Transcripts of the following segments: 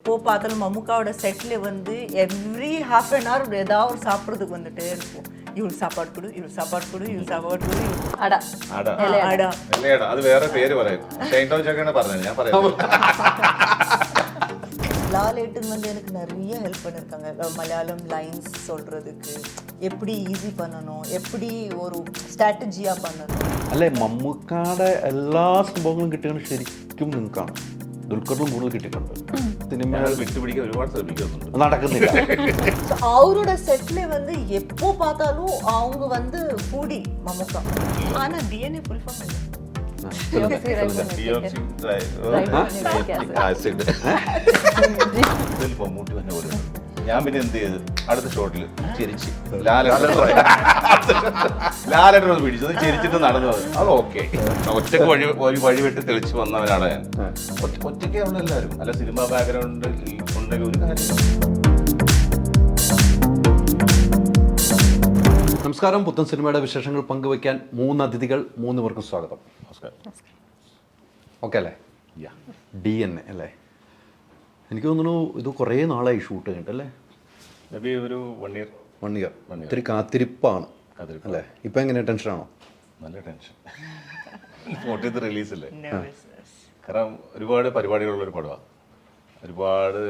எப்போ பார்த்தாலும் மம்முக்காவோட செட்டில் வந்து எவ்ரி ஹாஃப் அன் ஹவர் ஏதாவது ஒரு சாப்பிட்றதுக்கு வந்துட்டே இருப்போம். இவள் சாப்பாடு கொடு, இவள் சாப்பாடு கொடு, இவள் சாப்பாடு கொடு. അടാ அடா അത് വേറെ പേര് പറയും. പറഞ്ഞത് ഞാൻ പറയാം. லாலேட்டுன்னு வந்து எனக்கு நிறைய ஹெல்ப் பண்ணியிருக்காங்க. மலையாளம் லைன்ஸ் சொல்கிறதுக்கு எப்படி ஈஸி பண்ணணும், எப்படி ഒരു സ്ട്രാറ്റജിயாக பண்ணணும். അല്ലേ മമ്മൂക്കാടെ എല്ലാ സംഭവങ്ങളും കിട്ടുന്നത് ശരിക്കും നിങ്ങൾക്കാണ്. ദുൽഖറിനും കൂടുതൽ കിട്ടിയിട്ടുണ്ട്. സിനിമ വിട്ടുപിടിക്കാൻ ഒരുപാട് ശ്രമിക്കുന്നുണ്ട്, നടക്കുന്നില്ല. அவரோட செட்ல வந்து எப்போ பார்த்தாலும் அவங்க வந்து ஃபூடி மம்முக்கா. ஆனா டிஎன்ஏ ஃபுல் ஃபார்ம் இல்லை. മമ്മൂട്ടി തന്നെ പോലെ. ഞാൻ പിന്നെ എന്ത് ചെയ്ത് അടുത്ത ഷോട്ടിൽ ചിരിച്ച് ലാലേട്ടൻ ഒന്ന് പിടിച്ചത് ചിരിച്ചിട്ട് നടന്നത്. അത് ഓക്കെ. ഒറ്റക്ക് വഴി വെട്ടി തെളിച്ച് വന്നവനാണ് ഞാൻ. ഒറ്റയ്ക്ക് ഉള്ള എല്ലാവരും അല്ല സിനിമ ബാക്ക്ഗ്രൗണ്ട് ഉണ്ടെങ്കിൽ ഒരു കാര്യം. നമസ്കാരം. പുത്തൻ സിനിമയുടെ വിശേഷങ്ങൾ പങ്കുവയ്ക്കാൻ 3 അതിഥികൾ, 3 പേർക്കും സ്വാഗതം. നമസ്കാരം. ഓക്കെ അല്ലേ? DNA അല്ലേ? എനിക്ക് തോന്നുന്നു ഇത് കുറേ നാളായി ഷൂട്ട് കഴിഞ്ഞിട്ടല്ലേ? മേ ബി ഒരു 1 year. 1 year. ഇത്തിരി കാത്തിരിപ്പാണ് അല്ലേ? ഇപ്പം എങ്ങനെ, ടെൻഷനാണോ? നല്ല ടെൻഷൻ. 40th റിലീസല്ലേ? കാരണം ഒരുപാട് പരിപാടികളുള്ളൊരു പടമാണ്, ഒരുപാട്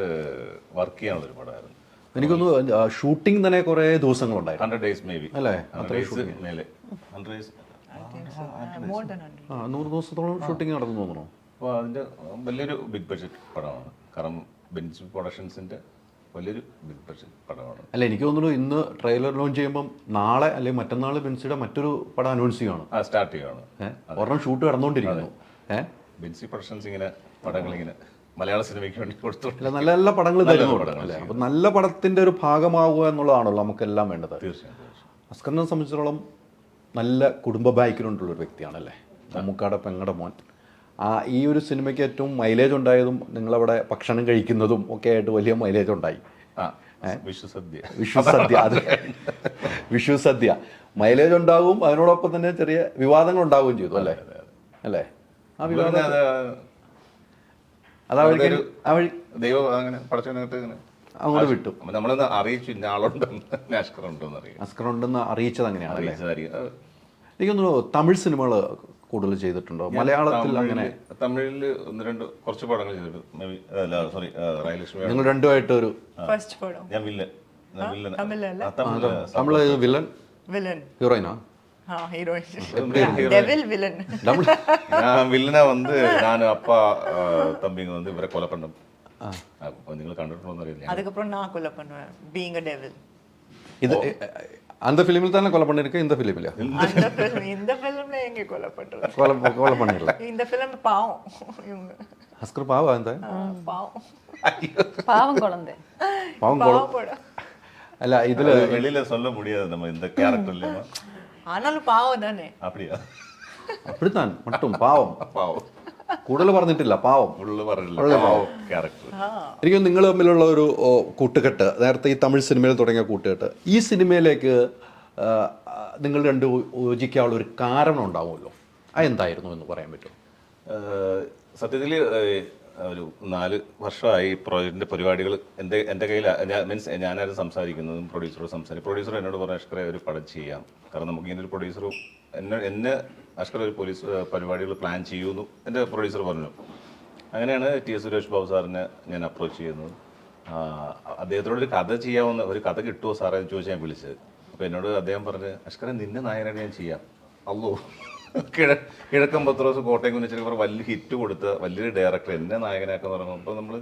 വർക്ക് ചെയ്യാനുള്ളൊരു പടമായിരുന്നു. എനിക്കൊന്ന് ഷൂട്ടിംഗ് തന്നെ കുറേ ദിവസങ്ങളുണ്ടായിരുന്നു. 100 days മേ ബി അല്ലേ? 100 days മേലെ. 100 days 100 ദിവസത്തോളം ഷൂട്ടിംഗ് നടന്നു തോന്നുന്നു. അപ്പോൾ അതിൻ്റെ വലിയൊരു ബിഗ് ബഡ്ജറ്റ് പടമാണ്. കാരണം ബെൻസ് പ്രൊഡക്ഷൻസിൻ്റെ വലിയൊരു ബിഗ് ബഡ്ജറ്റ് പടമാണ്. അല്ല, എനിക്ക് തോന്നുന്നു ഇന്ന് ട്രെയിലർ ലോഞ്ച് ചെയ്യുമ്പം നാളെ അല്ലെങ്കിൽ മറ്റന്നാൾ ബെൻസിയുടെ മറ്റൊരു പടം അനൗൺസ് ചെയ്യുകയാണ്. സ്റ്റാർട്ട് ചെയ്യുകയാണ്. ഒരെണ്ണം ഷൂട്ട് നടന്നുകൊണ്ടിരിക്കുന്നു. ബെൻസി പ്രൊഡക്ഷൻസ് ഇങ്ങനെ പടങ്ങളിങ്ങനെ മലയാള സിനിമയ്ക്ക് വേണ്ടി കൊടുത്തു. അല്ല, നല്ല നല്ല പടങ്ങൾ തരുന്നുണ്ട് അല്ലേ? അപ്പം നല്ല പടത്തിൻ്റെ ഒരു ഭാഗമാവുക എന്നുള്ളതാണല്ലോ നമുക്കെല്ലാം വേണ്ടത്. തീർച്ചയായും. അസ്കറിനെ സംബന്ധിച്ചിടത്തോളം നല്ല കുടുംബ ബാക്ക്ഗ്രൗണ്ടുള്ളൊരു വ്യക്തിയാണല്ലേ, മമ്മൂക്കാടെ പെങ്ങടെ മോൻ. ഈ ഒരു സിനിമയ്ക്ക് ഏറ്റവും മൈലേജ് ഉണ്ടായതും നിങ്ങളവിടെ ഭക്ഷണം കഴിക്കുന്നതും ഒക്കെ ആയിട്ട് വലിയ മൈലേജ് ഉണ്ടായി. വിഷുസദ്യ അത് വിഷുസദ്യ മൈലേജ് ഉണ്ടാവും, അതിനോടൊപ്പം തന്നെ ചെറിയ വിവാദങ്ങൾ ഉണ്ടാവുകയും ചെയ്തു അല്ലേ? അല്ലേ? ആ വിവാദം ദൈവം അങ്ങനെ പടച്ചോട്ട് അങ്ങോട്ട് വിട്ടു. നമ്മളൊന്ന് അറിയിച്ചു ഇന്ന ആളുണ്ടെന്ന്, അസ്കറുണ്ടെന്ന് അറിയിച്ചത് അങ്ങനെയാണ് അല്ലേ? എനിക്കൊന്നു തമിഴ് സിനിമകൾ കൂടുതൽ ചെയ്തിട്ടുണ്ടോ? മലയാളത്തിൽ അങ്ങനെ തമിഴിൽ 1-2 കുറച്ച് പടങ്ങൾ ചെയ്തിട്ടുണ്ട്. സോറി, റയലക്ഷ്മി നിങ്ങൾ രണ്ടുമായിട്ട് ഒരു ഞാൻ വില്ലൻ. തമിഴ് വില്ലൻ ഹീറോയിനാ? വില്ലനെ വന്ന് ഞാൻ അപ്പ തമ്പിങ് വന്ന് ഇവരെ കൊല പണ്ടും നിങ്ങൾ കണ്ടിട്ടുണ്ടോന്ന് അറിയില്ല. ഇത് அந்த ஃபிலிமில் தானே கொலை பண்ணிருக்கேன். இந்த ஃபிலிமில் கொலை பண்ணிடல. இந்த ஃபிலிம் பாவம், இவங்க அஸ்கர் பாவம் அந்த பாவம் குழந்தை அல்ல. இதுல வெளியில சொல்ல முடியாது நம்ம இந்த கேரக்டர்ல. ஆனாலும் பாவம் தானே. அப்படியா? அப்படித்தான் மட்டும் பாவம். പാവം കൂടുതൽ പറഞ്ഞിട്ടില്ല, പാവം. എനിക്ക് നിങ്ങൾ തമ്മിലുള്ള ഒരു കൂട്ടുകെട്ട്, നേരത്തെ ഈ തമിഴ് സിനിമയിൽ തുടങ്ങിയ കൂട്ടുകെട്ട്, ഈ സിനിമയിലേക്ക് നിങ്ങൾ രണ്ട് യോജിക്കാനുള്ള ഒരു കാരണം ഉണ്ടാവുമല്ലോ, അതെന്തായിരുന്നു എന്ന് പറയാൻ പറ്റുമോ? സത്യത്തിൽ ഒരു 4 വർഷമായി പ്രോജക്റ്റിൻ്റെ പരിപാടികൾ എൻ്റെ കയ്യിൽ. മീൻസ് ഞാനത് സംസാരിക്കുന്നതും പ്രൊഡ്യൂസർ എന്നോട് പറഞ്ഞ അഷ്കറെ ഒരു പടം ചെയ്യാം, കാരണം നമുക്കിങ്ങനെ ഒരു പ്രൊഡ്യൂസറും എന്നെ അഷ്കർ ഒരു പോലീസ് പരിപാടികൾ പ്ലാൻ ചെയ്യുമെന്ന് എൻ്റെ പ്രൊഡ്യൂസർ പറഞ്ഞു. അങ്ങനെയാണ് ടി സുരേഷ് ബാബു സാറിനെ ഞാൻ അപ്രോച്ച് ചെയ്യുന്നത്. അദ്ദേഹത്തോട് ഒരു കഥ ചെയ്യാവുന്ന ഒരു കഥ കിട്ടുമോ സാറേ എന്ന് ചോദിച്ചാൽ ഞാൻ വിളിച്ചത്. അപ്പോൾ എന്നോട് അദ്ദേഹം പറഞ്ഞ് അഷ്കറെ നിന്നെ നായകനായിട്ട് ഞാൻ ചെയ്യാം. അല്ലോ, കിഴക്കൻ പത്രോസ് കോട്ടയം കുഞ്ഞിച്ചിരി വലിയ ഹിറ്റ് കൊടുത്ത വലിയൊരു ഡയറക്ടർ എന്നെ നായകനാക്കെന്ന് പറയുമ്പോൾ അപ്പോൾ നമ്മൾ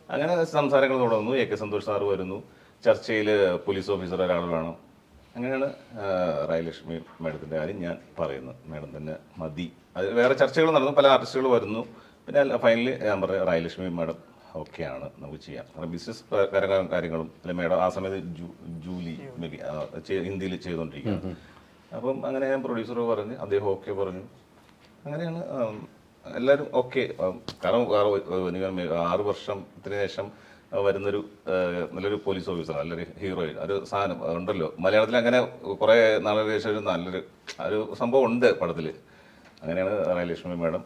അങ്ങനെ സംസാരങ്ങൾ തുടങ്ങുന്നു. എ കെ സന്തോഷ് സാറ് വരുന്നു. ചർച്ചയിൽ പോലീസ് ഓഫീസർ ഒരാൾ വേണം. അങ്ങനെയാണ് റയലക്ഷ്മി മാഡത്തിൻ്റെ കാര്യം ഞാൻ പറയുന്നത്. മാഡം തന്നെ മതി. അത് വേറെ ചർച്ചകൾ നടന്നു, പല ആർട്ടിസ്റ്റുകൾ വരുന്നു. പിന്നെ ഫൈനലി ഞാൻ പറയാം റയലക്ഷ്മി മാഡം ഓക്കെയാണ്, നമുക്ക് ചെയ്യാം. കാരണം ബിസിനസ് കാര്യങ്ങളും അല്ലെ മാഡം ആ സമയത്ത് ജൂലി മേ ബി ഹിന്ദിയിൽ ചെയ്തുകൊണ്ടിരിക്കുകയാണ്. അപ്പം അങ്ങനെ ഞാൻ പ്രൊഡ്യൂസർ പറഞ്ഞ് അദ്ദേഹം ഓക്കെ പറഞ്ഞു. അങ്ങനെയാണ് എല്ലാവരും ഓക്കെ. കാരണം 6 വർഷത്തിന് ശേഷം വരുന്നൊരു നല്ലൊരു പോലീസ് ഓഫീസർ, നല്ലൊരു ഹീറോയിൻ, ഒരു സാധനം ഉണ്ടല്ലോ മലയാളത്തിൽ. അങ്ങനെ കുറേ നാളുകൾക്ക് ശേഷം നല്ലൊരു സംഭവം ഉണ്ട് പടത്തിൽ. അങ്ങനെയാണ് റയലക്ഷ്മി മാഡം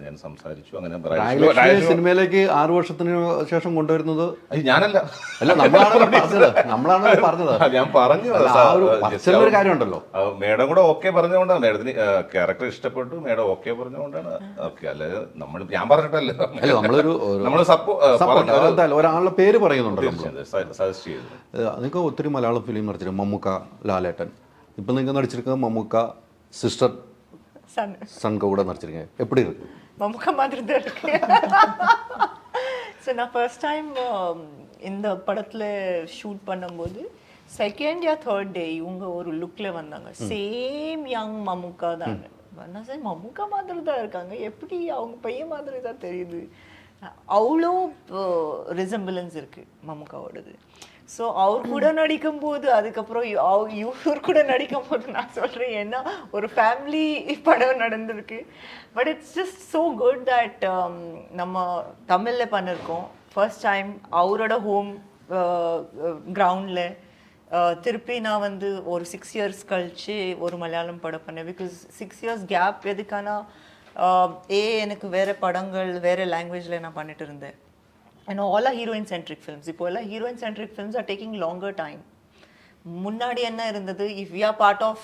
ഞാൻ സംസാരിച്ചു. അങ്ങനെ രാജലക്ഷ്മി സിനിമയിലേക്ക് 6 വർഷത്തിന് ശേഷം കൊണ്ടുവരുന്നത് ഞാനല്ല, അല്ല നമ്മളാണ് പറഞ്ഞത്. ഞാൻ പറഞ്ഞു ഒരു കാര്യമുണ്ടല്ലോ, മേഡം കൂടെ ഓക്കെ പറഞ്ഞുകൊണ്ടാണ്, മേഡത്തിന് ക്യാരക്ടർ ഇഷ്ടപ്പെട്ടു, മേഡം ഓക്കെ പറഞ്ഞുകൊണ്ടാണ്. ഓക്കെ, അല്ലെ ഞാൻ പറഞ്ഞിട്ടല്ലോ, നമ്മൾ ഒരാളുടെ പേര് പറയുന്നുണ്ടല്ലോ, സജസ്റ്റ് ചെയ്തു. നിങ്ങൾക്ക് ഒത്തിരി മലയാളം ഫിലിം നടിച്ചിട്ടുണ്ട്, മമ്മൂക്ക, ലാലേട്ടൻ. ഇപ്പം നിങ്ങൾ നടിച്ചിരിക്കുന്നത് മമ്മൂക്ക സിസ്റ്റർ சன் கூட நடிச்சிருக்கேன். எப்படி இருக்கு? மம்முக்கா மாதிரி தான் இருக்கு. ஸோ நான் ஃபர்ஸ்ட் டைம் இந்த படத்தில் ஷூட் பண்ணும்போது செகண்ட் யா தேர்ட் டே இவங்க ஒரு லுக்கில் வந்தாங்க. சேம் யங் மம்முக்கா தான். நான் சரி மம்முக்கா மாதிரி தான் இருக்காங்க, எப்படி அவங்க பையன் மாதிரி தான் தெரியுது. அவ்வளோ ரிசம்பிளன்ஸ் இருக்குது மம்முக்காவோடது. ஸோ அவர் கூட நடிக்கும்போது, அதுக்கப்புறம் இவர் கூட நடிக்கும்போது நான் சொல்கிறேன், ஏன்னா ஒரு ஃபேமிலி படம் நடந்திருக்கு. But it's just so good that நம்ம தமிழில் பண்ணியிருக்கோம். ஃபர்ஸ்ட் டைம் அவரோட ஹோம் கிரவுண்டில் திருப்பி நான் வந்து ஒரு 6 years கழிச்சு ஒரு மலையாளம் படம் பண்ணேன். பிகாஸ் 6 years கேப் எதுக்கானா, எனக்கு வேறு படங்கள் வேறு லாங்குவேஜில் நான் பண்ணிட்டு இருந்தேன். And all are heroine centric films. இப்போ எல்லாம் heroine centric films are taking longer time. முன்னாடி என்ன இருந்தது, if we are part of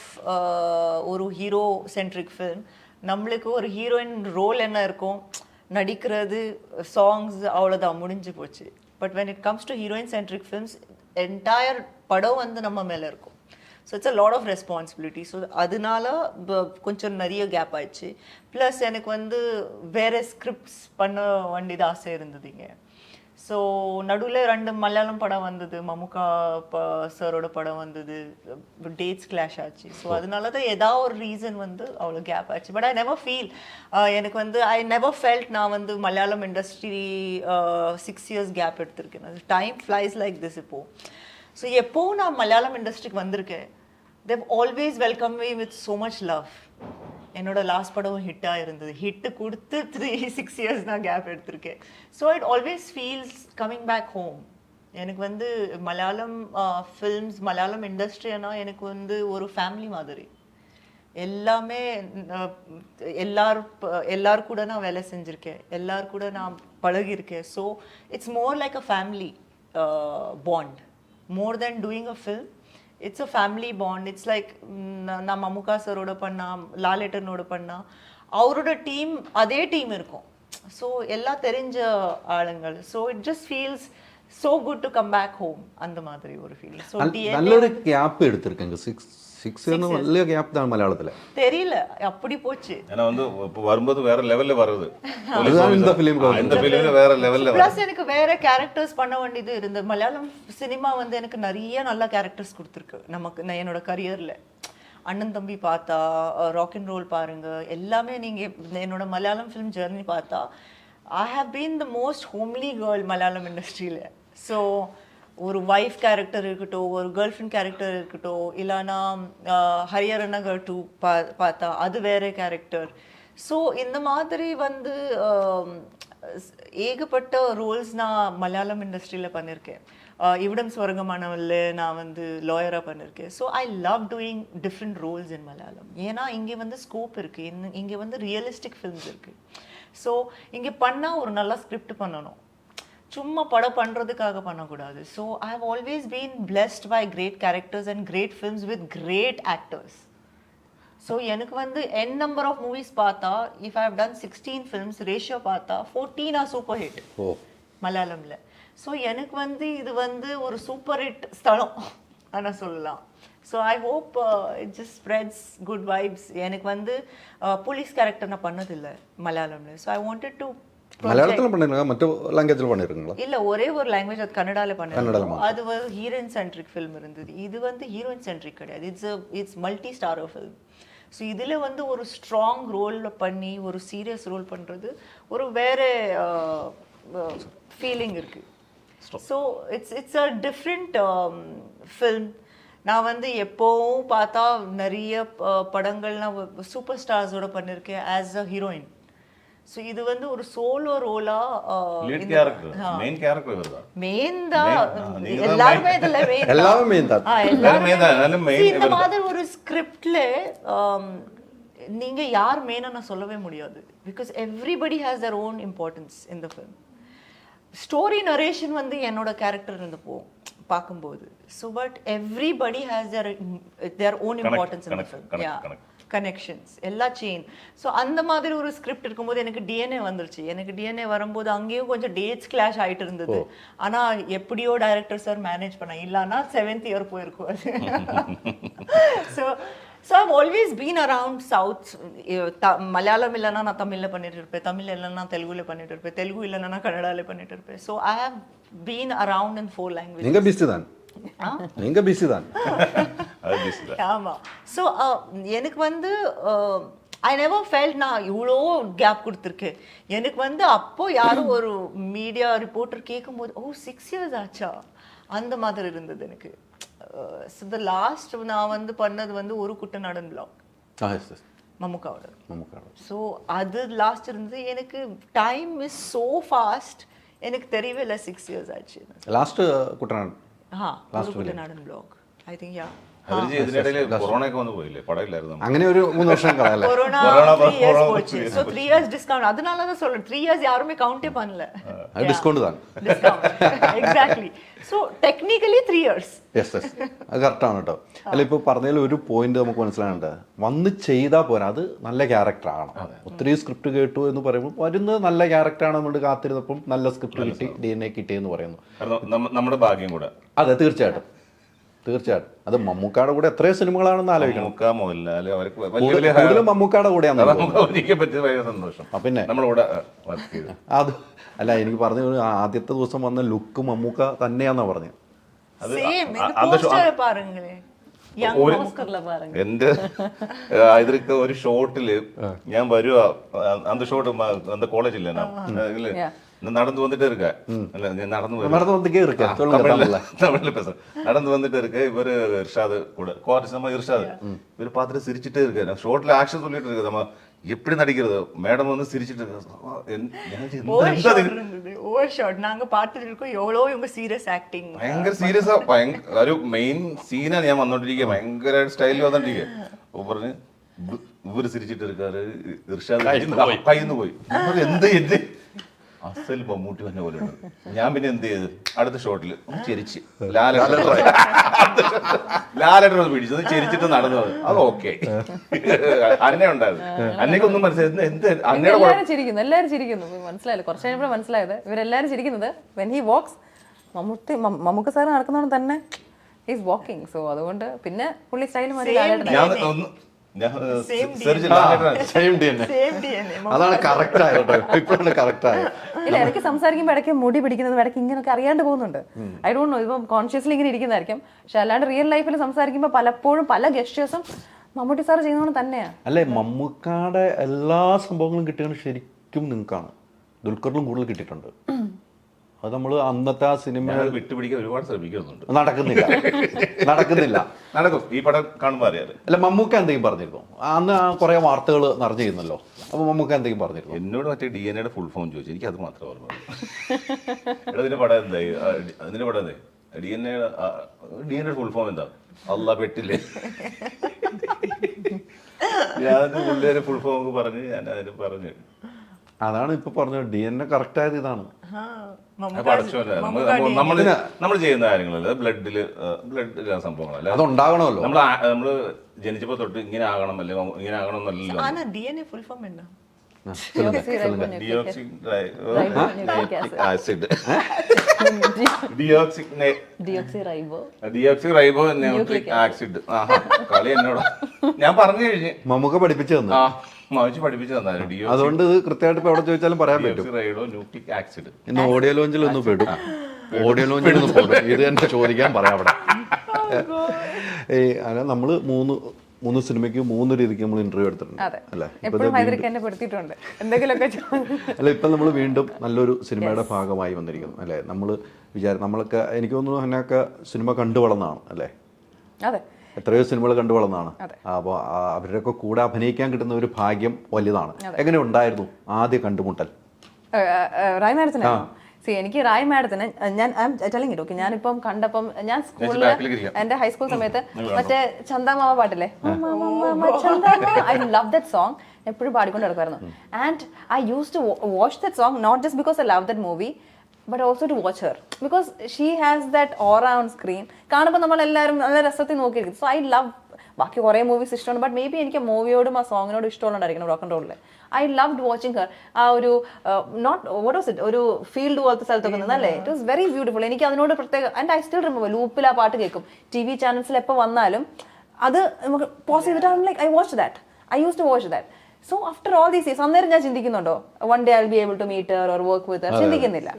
ஒரு ஹீரோ சென்ட்ரிக் ஃபிலிம், நம்மளுக்கு ஒரு ஹீரோயின் ரோல் என்ன இருக்கும், நடிக்கிறது, சாங்ஸ், அவ்வளோதான், முடிஞ்சு போச்சு. But when it comes to heroine centric films, entire படம் வந்து நம்ம மேலே இருக்கும். So it's a lot of responsibility. ஸோ அதனால கொஞ்சம் நிறைய கேப் ஆயிடுச்சு. ப்ளஸ் எனக்கு வந்து வேறு ஸ்கிரிப்ட்ஸ் பண்ண வேண்டியது ஆசை இருந்ததுங்க. ஸோ நடுவில் 2 மலையாளம் படம் வந்தது, மம்முக்கா சாரோட படம் வந்தது, டேட்ஸ் கிளாஷ் ஆச்சு. ஸோ அதனால தான் ஏதாவது ஒரு ரீசன் வந்து அவ்வளோ கேப் ஆச்சு. பட் ஐ நெவர் ஃபீல், எனக்கு வந்து ஐ நெவர் ஃபெல்ட் நான் வந்து மலையாளம் இண்டஸ்ட்ரி 6 years கேப் எடுத்திருக்கேன். அது டைம் ஃப்ளைஸ் லைக் திஸ். இப்போது ஸோ எப்போவும் நான் மலையாளம் இண்டஸ்ட்ரிக்கு வந்திருக்கேன், they've always welcomed me with so much love. என்னோட லாஸ்ட் படம் ஹிட்டாக இருந்தது, ஹிட்டு கொடுத்து 6 years நான் கேப் எடுத்திருக்கேன். So it always feels coming back home. எனக்கு வந்து மலையாளம் ஃபில்ம்ஸ், மலையாளம் இண்டஸ்ட்ரினா எனக்கு வந்து ஒரு ஃபேமிலி மாதிரி. எல்லாமே எல்லார் கூட நான் வேலை செஞ்சுருக்கேன், எல்லார் கூட நான் பழகியிருக்கேன். So it's more like a family bond, more than doing a film. It's a family bond. It's like நான் மம்முக்கா சாரோட பண்ணா, லாலேட்டனோட பண்ணா, அவரோட டீம் அதே டீம் இருக்கும். ஸோ எல்லாம் தெரிஞ்ச ஆளுங்கள். So it just feels so good to come back home, அந்த மாதிரி ஒரு ஃபீல். ஸோ நல்லொரு கேப் எடுத்திருக்கேங்க. 6 years நல்ல கேப் தான் மலையாளத்தில். தெரியல, அப்படி போச்சு. ஏன்னா வந்து இப்போ வரும்போது வேற லெவல்ல வருது, இந்த ஃபிலிம்ல வேற லெவல்ல. ப்ளஸ் எனக்கு வேற கேரக்டர்ஸ் பண்ண வேண்டியது இருந்தது. மலையாளம் சினிமா வந்து எனக்கு நிறைய நல்ல கேரக்டர்ஸ் கொடுத்துருக்கு நமக்கு. நான் என்னோட கரியரில் அண்ணன் தம்பி பார்த்தா, ராக் அண்ட் ரோல் பாருங்க, எல்லாமே நீங்கள் என்னோட மலையாளம் ஃபிலிம் ஜெர்னி பார்த்தா, I have been the most homely girl Malayalam இண்டஸ்ட்ரியில். ஸோ ஒரு ஒய்ஃப் கேரக்டர் இருக்கட்டும், ஒரு கேர்ள் ஃப்ரெண்ட் கேரக்டர் இருக்கட்டும், இல்லைனா ஹரியரண்ணா கேர்ள் 2 பார்த்தா அது வேறு கேரக்டர். ஸோ இந்த மாதிரி வந்து ஏகப்பட்ட ரோல்ஸ் நான் மலையாளம் இண்டஸ்ட்ரியில் பண்ணியிருக்கேன். இவ்விடம் ஸ்வர்கமானவல்ல நான் வந்து லாயராக பண்ணியிருக்கேன். So I love doing different roles in Malayalam. ஏன்னா இங்கே வந்து ஸ்கோப் இருக்குது, இங்கே வந்து ரியலிஸ்டிக் ஃபிலிம்ஸ் இருக்குது. ஸோ இங்கே பண்ணால் ஒரு நல்ல ஸ்கிரிப்ட் பண்ணணும், சும்மா படம் பண்ணுறதுக்காக பண்ணக்கூடாது. So I have always been blessed by great characters and great films with great actors. So எனக்கு வந்து n number ஆஃப் மூவிஸ் பார்த்தா, if I have done 16 films, ratio பார்த்தா 14 ஆர் சூப்பர் ஹிட் மலையாளமில். ஸோ எனக்கு வந்து இது வந்து ஒரு சூப்பர் ஹிட் ஸ்தலம் ஆனால் சொல்லலாம். So I hope it just spreads good vibes. எனக்கு வந்து போலீஸ் கேரக்டர் நான் பண்ணதில்லை மலையாளமில். ஸோ ஐ வாண்டட் டு மலையாளத்தில் பண்ணிருங்க, மற்ற லாங்குவேஜில் பண்ணிருக்கீங்களா? இல்லை, ஒரே ஒரு லாங்குவேஜ், அது கன்னடாவில் பண்ணிருக்கோம். அது வந்து ஹீரோயின் சென்ட்ரிக் ஃபிலிம் இருந்தது. இது வந்து ஹீரோயின் சென்ட்ரிக் கிடையாது, it's multi starrer film. So இதில் வந்து ஒரு ஸ்ட்ராங் ரோலில் பண்ணி ஒரு சீரியஸ் ரோல் பண்ணுறது ஒரு வேறு ஃபீலிங் இருக்குது. So it's a different film. நான் வந்து எப்போவும் பார்த்தா நிறைய படங்கள்லாம் சூப்பர் ஸ்டார்ஸோட பண்ணியிருக்கேன் ஆஸ் அ ஹீரோயின். ஸோ இது வந்து ஒரு சோலோ ரோலா, மெயின் தான், எல்லாருமே இதுல இந்த மாதிரி ஒரு ஸ்கிரிப்ட்ல நீங்க யார் மெயினா நான் சொல்லவே முடியாது. because everybody has their own importance in the film. Story narration வந்து என்னோட கேரக்டர் இருந்து போகும் பார்க்கும்போது. So but everybody has their own importance in the film. Connections எல்லா செயின். ஸோ அந்த மாதிரி ஒரு ஸ்கிரிப்ட் இருக்கும்போது எனக்கு டிஎன்ஏ வந்துருச்சு. எனக்கு டிஎன்ஏ வரும்போது அங்கேயும் கொஞ்சம் டேட்ஸ் கிளாஷ் ஆகிட்டு இருந்தது. ஆனால் எப்படியோ டைரக்டர் சார் மேனேஜ் பண்ண, இல்லைன்னா 7th year போயிருக்கும் அது. So I've always been around South. Malayalam இல்லைன்னா நான் தமிழில் பண்ணிட்டு இருப்பேன், தமிழ் இல்லைன்னா தெலுங்குல பண்ணிட்டு இருப்பேன், தெலுங்கு இல்லைன்னா நான் கன்னடாவில் பண்ணிட்டு இருப்பேன். So I have been around in 4 languages. நீங்கள் பிஸி தான், நீங்கள் பிஸி தான். ஆமா. ஸோ எனக்கு வந்து ஐ நெவர் ஃபெல்ட் நான் இவ்வளோ கேப் கொடுத்துருக்கேன். எனக்கு வந்து அப்போ யாரும் ஒரு மீடியா ரிப்போர்ட்டர் கேட்கும்போது ஓ 6 years ஆச்சா அந்த மாதிரி இருந்தது எனக்கு. ஸோ த லாஸ்ட் நான் வந்து பண்ணது வந்து ஒரு குட்டநாடன் பிளாக் மம்முக்காவோட. ஸோ அது லாஸ்ட் இருந்தது. எனக்கு டைம் இஸ் ஸோ ஃபாஸ்ட், எனக்கு தெரியவே இல்லை 6 years ஆச்சு. லாஸ்ட் குட்டநாடன் കുട്ടനാടൻ ബ്ലോഗ് ഐ തിങ്ക് യാ. കൊറോണയൊക്കെ വന്ന് പോയില്ലേ, പടമില്ലായിരുന്നു. അങ്ങനെ ഒരു 3 വർഷം കളയല്ലേ. கொரோனா 3 years போச்சு. So 3 years discount. அதனால தான் சொல்றேன் 3 years யாருமே கவுண்டே பண்ணல. அது டிஸ்கவுண்ட் தான். Discount. Exactly. So technically 3 years. Yes yes, അത് കറക്റ്റാണ് കേട്ടോ. അല്ല ഇപ്പോൾ പറഞ്ഞതിൽ ഒരു പോയിന്റ് നമുക്ക് മനസ്സിലാകേണ്ടത്, വന്ന് ചെയ്താൽ പോരാ, അത് നല്ല ക്യാരക്ടറാണ്. ഒത്തിരി സ്ക്രിപ്റ്റ് കേട്ടു എന്ന് പറയുമ്പോൾ വരുന്നത് നല്ല ക്യാരക്ടറാണ്. നമ്മൾ കാത്തിരുന്നപ്പം നല്ല സ്ക്രിപ്റ്റ് കിട്ടി, DNA കിട്ടിയെന്ന് പറയുന്നു. നമ്മുടെ ഭാഗ്യം കൂടെ. അതെ, തീർച്ചയായിട്ടും തീർച്ചയായിട്ടും. അത് മമ്മൂക്കാടെ കൂടെ എത്രയോ സിനിമകളാണെന്ന് ആലോചിക്കണം. കൂടുതലും മമ്മൂക്കാടെ കൂടെയാണ്. പിന്നെ അത് അല്ല, എനിക്ക് പറഞ്ഞു ആദ്യത്തെ ദിവസം വന്ന ലുക്ക് മമ്മൂക്ക തന്നെയാന്നാ പറഞ്ഞത്. എന്റെ ഇതിലൊക്കെ ഒരു ഷോട്ടില് ഞാൻ വരുവാ, அந்த ஷோட் அந்த காலேஜ் இல்ல நடந்து வந்துட்டே இருக்க, தமிழ்ல பேச நடந்து வந்துட்டே இருக்க. இவரு இர்ஷாது கூட கோரசமா இர்ஷாது இவரு பார்த்துட்டு சிரிச்சுட்டே இருக்க. ஷோட்ல ஆக்ஷன் சொல்லிட்டு இருக்கு, நம்ம எப்படி நடிக்கிறது, மேடம் வந்து சிரிச்சுட்டு நாங்க பார்த்துட்டு இருக்கோம். எவ்வளோ இவங்க சீரியஸ் ஆக்டிங், ഭയങ്കര സീരിയസ്. ഒരു മെയിൻ സീനാണ് ഞാൻ വന്നോണ്ടിരിക്കുക, ഭയങ്കര സ്റ്റൈലിൽ വന്നോണ്ടിരിക്കുക. പറഞ്ഞ് ഇവര് സിരിച്ചിട്ട് ഇരുക്കാറ്, ഇർഷാദ് കയ്യിന്ന് പോയി. എന്ത് അസൽ മമ്മൂട്ടി തന്നെ പോലെ ഉണ്ട്. ഞാൻ പിന്നെ എന്ത് ചെയ്ത് അടുത്ത ഷോട്ടില് ചെരിച്ച് ലാലേട്ടർ പിടിച്ചത് ചെരിച്ചിട്ട് നടന്നു. അത് ഓക്കെ. അന്ന ഉണ്ടായിരുന്നു, അന്നയ്ക്കൊന്നും മനസ്സിലായിരുന്നു. എന്ത് എല്ലാവരും ചിരിക്കുന്നു, എല്ലാവരും ചിരിക്കുന്നു. മനസ്സിലായില്ല, കുറച്ച് കഴിഞ്ഞപ്പോൾ മനസ്സിലായത് ഇവരെല്ലാവരും ചിരിക്കുന്നത് when he walks. Mammukka sir നടക്കുന്നതുകൊണ്ട് തന്നെ ഈസ് വാക്കിംഗ്. സോ അതുകൊണ്ട് പിന്നെ പുള്ളി സ്റ്റൈൽ മാറി അതാണ് കറക്റ്റ് ആയത്. ഇപ്പോഴാണ് കറക്റ്റ് ആയത്. ഇല്ല, ഇടയ്ക്ക് സംസാരിക്കുമ്പോൾ ഇടയ്ക്ക് മുടി പിടിക്കുന്നത് ഇടയ്ക്ക് ഇങ്ങനെയൊക്കെ അറിയാണ്ട് പോകുന്നുണ്ട്. ഐ ഡോണ്ട് നോ, ഇപ്പം കോൺഷ്യസ്ലി ഇങ്ങനെ ഇരിക്കുന്നതായിരിക്കും. പക്ഷെ അല്ലാണ്ട് റിയൽ ലൈഫിൽ സംസാരിക്കുമ്പോൾ പലപ്പോഴും പല ഗസ്റ്റേഴ്സും മമ്മൂട്ടി സാർ ചെയ്യുന്നതുകൊണ്ട് തന്നെയാണ്. അല്ലേ, മമ്മൂക്കാടെ എല്ലാ സംഭവങ്ങളും കിട്ടിയത് ശരിക്കും നിങ്ങൾക്കാണ്. ദുൽഖറിലും കൂടുതൽ കിട്ടിയിട്ടുണ്ട്. അത് നമ്മൾ അന്നത്തെ ആ സിനിമ വിട്ടുപിടിക്കാൻ ഒരുപാട് ശ്രമിക്കുന്നുണ്ട്, നടക്കുന്നില്ല. നടക്കും. ഈ പടം കാണുമ്പോൾ അറിയാതെ. അല്ല, മമ്മൂക്ക എന്തെങ്കിലും പറഞ്ഞിരുന്നു? അന്ന് കുറെ വാർത്തകൾ നിറഞ്ഞു ചെയ്യുന്നല്ലോ. അപ്പൊ മമ്മൂക്ക എന്തെങ്കിലും പറഞ്ഞിരുന്നു? എന്നോട് മറ്റേ DNA ഫുൾ ഫോം ചോദിച്ചു. എനിക്ക് അത് മാത്രമേ ഓർമ്മ. ഇതിന്റെ പടം എന്തായി, അതിന്റെ പടം എന്തായി, DNA ഫുൾ ഫോം എന്താ? അല്ലാ പെട്ടില്ലേ. ഞാൻ പുള്ളിയുടെ ഫുൾ ഫോം പറഞ്ഞ് ഞാൻ അതിന് പറഞ്ഞു. അതാണ് ഇപ്പൊ പറഞ്ഞത്, DNA കറക്റ്റ് ആയത് ഇതാണ്. നമ്മൾ ചെയ്യുന്ന കാര്യങ്ങളല്ല, ബ്ലഡ് സംഭവങ്ങളല്ല. അതുണ്ടാകണമല്ലോ. നമ്മള് ജനിച്ചപ്പോ തൊട്ട് ഇങ്ങനെ ആകണം അല്ലേ, ഇങ്ങനെ ആകണം എന്നല്ലോ. DNA full form എന്താ? ഡിയോക്സിറൈബോ ന്യൂക്ലിക് ആസിഡ്. കളി എന്നോട് ഞാൻ പറഞ്ഞു കഴിഞ്ഞ് മമ്മൂക്ക പഠിപ്പിച്ചു തന്നു. പഠിപ്പിച്ചു തന്നാലും അതുകൊണ്ട് ഇത് കൃത്യമായിട്ട് ഇപ്പൊ എവിടെ ചോദിച്ചാലും പറയാൻ പറ്റും. Nucleic acid. ഇന്ന് ഓഡിയോ ലോഞ്ചിൽ ഒന്ന് പെടും, ഓഡിയോ ലോഞ്ചിൽ ഒന്ന് പെടും. ഇത് തന്നെ ചോദിക്കാൻ പറയാം അവിടെ. അല്ല, നമ്മള് മൂന്ന് സിനിമയ്ക്ക് 3 രീതിക്ക് നമ്മൾ ഇന്റർവ്യൂ എടുത്തിട്ടുണ്ട് അല്ലേ. അല്ല, ഇപ്പൊ നമ്മൾ വീണ്ടും നല്ലൊരു സിനിമയുടെ ഭാഗമായി വന്നിരിക്കുന്നു അല്ലെ. നമ്മളൊക്കെ എനിക്ക് തോന്നുന്നു അതിനൊക്കെ സിനിമ കണ്ടു വളർന്നാണ് അല്ലേ. എത്രയോ സിനിമകൾ കണ്ടു വളർന്നാണ്. അപ്പോൾ അവരുടെയൊക്കെ കൂടെ അഭിനയിക്കാൻ കിട്ടുന്ന ഒരു ഭാഗ്യം വലുതാണ്. എങ്ങനെ ഉണ്ടായിരുന്നു ആദ്യ കണ്ടുമുട്ടൽ? എനിക്ക് റായ് മാഡത്തിന് ഞാൻ ടെലിംഗ് ഇറ്റ് ഓക്കെ ഞാനിപ്പം കണ്ടപ്പം ഞാൻ സ്കൂളിൽ എന്റെ ഹൈസ്കൂൾ സമയത്ത് മറ്റേ ചന്ദാമാവ പാട്ടില്ലേ ഐ ലവ് ദറ്റ് സോങ് എപ്പോഴും പാടിക്കൊണ്ട് നടക്കുമായിരുന്നു and I use to watch that song not just because I love that movie but also to watch her because she has that aura on screen കാണുമ്പോൾ നമ്മളെല്ലാവരും നല്ല രസത്തിൽ നോക്കിയിരിക്കും സോ ഐ ലവ് ബാക്കി കുറേ movies ഇഷ്ടമാണ് ബട്ട് മേ ബി എനിക്ക് മൂവിയോടും ആ സോങ്ങിനോടും ഇഷ്ടമുണ്ടായിരിക്കണം rock and റോളിൽ ഐ ലവ്ഡ് വാച്ചിങ് ഹെർ ആ ഒരു നോട്ട് വാട്ട് വാസ് ഇറ്റ് ഒരു ഫീൽഡ് പോലത്തെ സ്ഥലത്തൊക്കെ നിന്നല്ലേ ഇറ്റ് വാസ് വെരി ബ്യൂട്ടിഫുൾ എനിക്ക് അതിനോട് പ്രത്യേക ആൻഡ് ഐ സ്റ്റിൽ റിമെമ്പർ ലൂപ്പിൽ ആ പാട്ട് കേൾക്കും ടി വി ചാനൽസിൽ എപ്പോൾ വന്നാലും അത് നമുക്ക് പോസ് ചെയ്തിട്ട് like I watch that I use to watch that so after all these years അന്നേരം ഞാൻ ചിന്തിക്കുന്നുണ്ടോ one day I will be able to meet her or work with her ചിന്തിക്കുന്നില്ല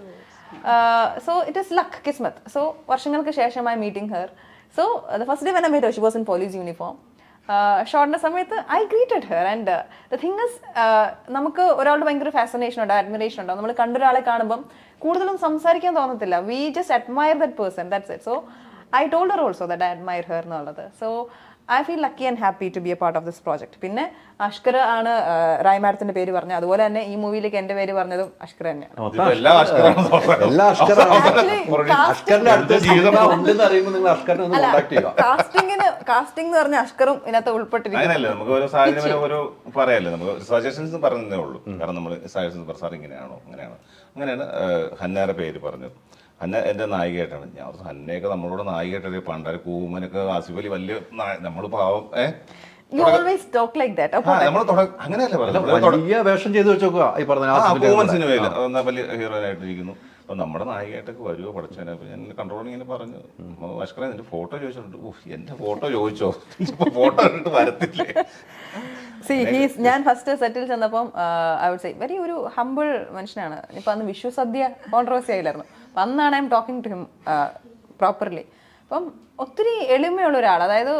സോ ഇറ്റ് ഇസ് ലക്ക് കിസ്മത്ത് so വർഷങ്ങൾക്ക് ശേഷമായി meeting her so the first day when I meet she was in police uniform ഷോർട്ടിന്റെ സമയത്ത് I greeted her and the thing is നമുക്ക് ഒരാളുടെ ഭയങ്കര fascination ഉണ്ടോ അഡ്മിറേഷൻ ഉണ്ടോ നമ്മൾ കണ്ടൊരാളെ കാണുമ്പം കൂടുതലും സംസാരിക്കാൻ തോന്നത്തില്ല we just admire that person that's it so I told her also that I admire her എന്നുള്ളത് so I feel lucky and happy to be a part of this project പിന്നെ അഷ്കർ ആണ് റായ് മാഡത്തിന്റെ പേര് പറഞ്ഞത് അതുപോലെ തന്നെ ഈ മൂവിയിലേക്ക് എന്റെ പേര് പറഞ്ഞതും അഷ്കർ തന്നെയാണ് എല്ലാ അഷ്കറിന്റെ അടുത്ത ജീവിതം ഉണ്ടെന്ന് അറിയുമ്പോൾ നിങ്ങൾ അഷ്കറിനെ ഒന്ന് കോൺടാക്ട് ചെയ്യുക കാസ്റ്റിംഗ് എന്ന് പറഞ്ഞ അഷ്കറും ഇതിനകത്ത് ഉൾപ്പെട്ടിരിക്കും അങ്ങനെയല്ലേ നമുക്ക് ഓരോ സാഹചര്യം ഓരോ പറയാല്ലേ നമുക്ക് സജഷൻസ് പറഞ്ഞതേ ഉള്ളൂ കാരണം നമ്മൾ സജഷൻസ് പറഞ്ഞു സാർ ഇങ്ങനെയാണോ അങ്ങനെയാണ് ഹന്നാരെ പേര് പറഞ്ഞത് ഹന്ന എന്റെ നായികയായിട്ടാണ് ഞാൻ ഹന്നയൊക്കെ നമ്മളോട് നായികയായിട്ടല്ലേ പണ്ടാര് കൂമനൊക്കെ ആസിഫ് അലി വലിയ നമ്മൾ പാവം അങ്ങനെയല്ലേ വലിയ വേഷം ചെയ്ത് വെച്ചോക്കുക ഈ പറഞ്ഞ കൂമൻ സിനിമയിൽ വലിയ ഹീറോയിൻ ആയിട്ടിരിക്കുന്നു അപ്പൊ നമ്മുടെ നായികയായിട്ടൊക്കെ വരുമോ പഠിച്ചതിനെ ഞാൻ കൺട്രോളിങ് ഇങ്ങനെ പറഞ്ഞു അഷ്കറെ നിന്റെ ഫോട്ടോ ചോദിച്ചിട്ടുണ്ട് എന്റെ ഫോട്ടോ ചോദിച്ചോ ഫോട്ടോ ഇട്ട് വരത്തില്ലേ ഞാൻ ഫസ്റ്റ് സെറ്റിൽ ചെന്നപ്പം ഐ വുഡ് സേ വെരി ഒരു ഹമ്പിൾ മനുഷ്യനാണ് ഇപ്പൊ അന്ന് വിഷു സദ്യ കോൺട്രവേഴ്സി ആയില്ലായിരുന്നു അപ്പൊ അന്നാണ് I'm talking to him properly അപ്പം ഒത്തിരി എളിമയുള്ള ഒരാൾ അതായത്